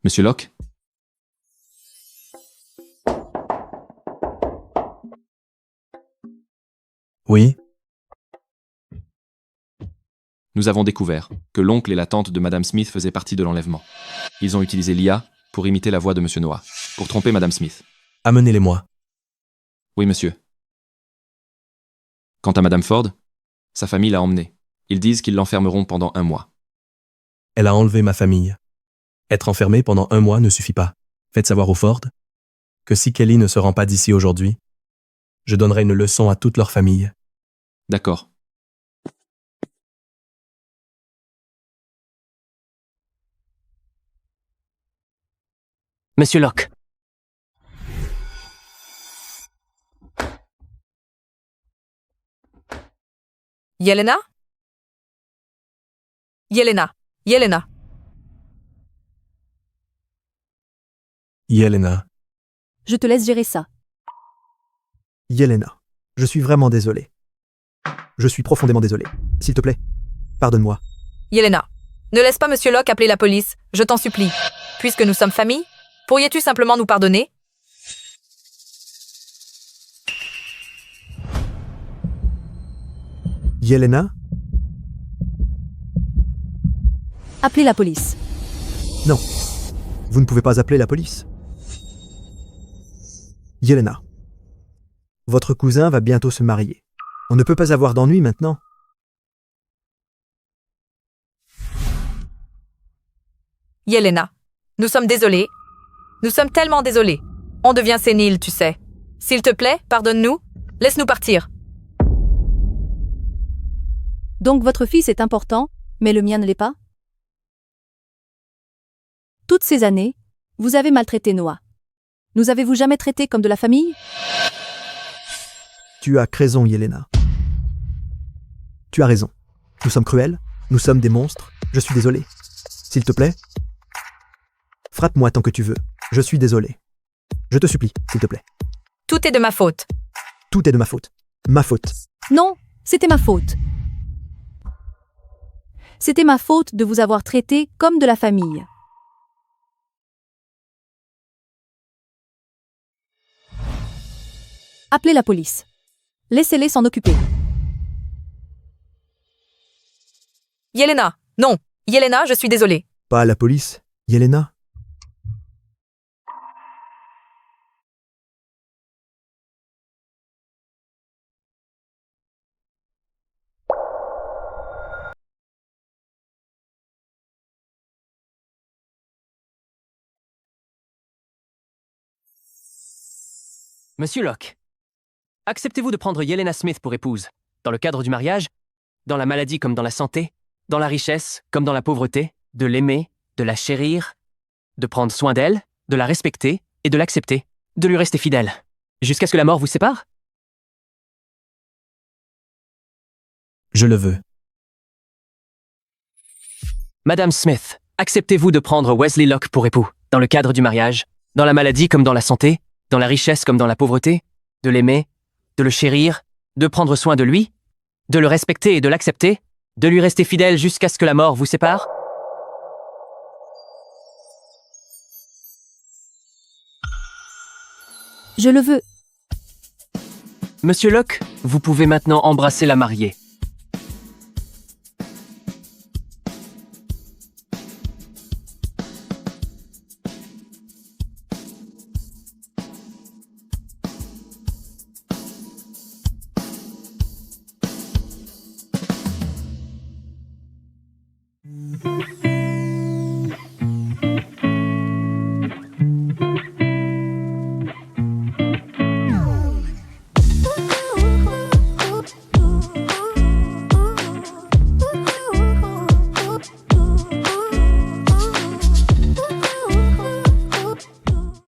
Monsieur Locke? Oui? Nous avons découvert que l'oncle et la tante de Madame Smith faisaient partie de l'enlèvement. Ils ont utilisé l'IA pour imiter la voix de Monsieur Noah, pour tromper Madame Smith. Amenez-les-moi. Oui, monsieur. Quant à Madame Ford, sa famille l'a emmenée. Ils disent qu'ils l'enfermeront pendant 1 mois. Elle a enlevé ma famille. Être enfermée pendant 1 mois ne suffit pas. Faites savoir aux Ford que si Kelly ne se rend pas d'ici aujourd'hui, je donnerai une leçon à toute leur famille. D'accord. Monsieur Locke. Yelena? Yelena. Yelena. Yelena. Je te laisse gérer ça. Yelena, je suis vraiment désolé. Je suis profondément désolé. S'il te plaît, pardonne-moi. Yelena. Ne laisse pas Monsieur Locke appeler la police, je t'en supplie. Puisque nous sommes famille, pourriez-tu simplement nous pardonner? Yelena? Appelez la police. Non. Vous ne pouvez pas appeler la police. Yelena. Votre cousin va bientôt se marier. On ne peut pas avoir d'ennui maintenant. Yelena. Nous sommes désolés. Nous sommes tellement désolés. On devient sénile, tu sais. S'il te plaît, pardonne-nous. Laisse-nous partir. Donc votre fils est important, mais le mien ne l'est pas? Toutes ces années, vous avez maltraité Noah. Nous avez-vous jamais traité comme de la famille? Tu as raison, Yelena. Tu as raison. Nous sommes cruels, nous sommes des monstres, je suis désolé. S'il te plaît, frappe-moi tant que tu veux. Je suis désolé. Je te supplie, s'il te plaît. Tout est de ma faute. Tout est de ma faute. Ma faute. Non, c'était ma faute. C'était ma faute de vous avoir traité comme de la famille. Appelez la police. Laissez-les s'en occuper. Yelena. Non. Yelena, je suis désolée. Pas à la police, Yelena. Monsieur Locke, acceptez-vous de prendre Yelena Smith pour épouse, dans le cadre du mariage, dans la maladie comme dans la santé, dans la richesse comme dans la pauvreté, de l'aimer, de la chérir, de prendre soin d'elle, de la respecter et de l'accepter, de lui rester fidèle, jusqu'à ce que la mort vous sépare? Je le veux. Madame Smith, acceptez-vous de prendre Wesley Locke pour époux, dans le cadre du mariage, dans la maladie comme dans la santé, dans la richesse comme dans la pauvreté, de l'aimer, de le chérir, de prendre soin de lui, de le respecter et de l'accepter, de lui rester fidèle jusqu'à ce que la mort vous sépare? Je le veux. Monsieur Locke, vous pouvez maintenant embrasser la mariée.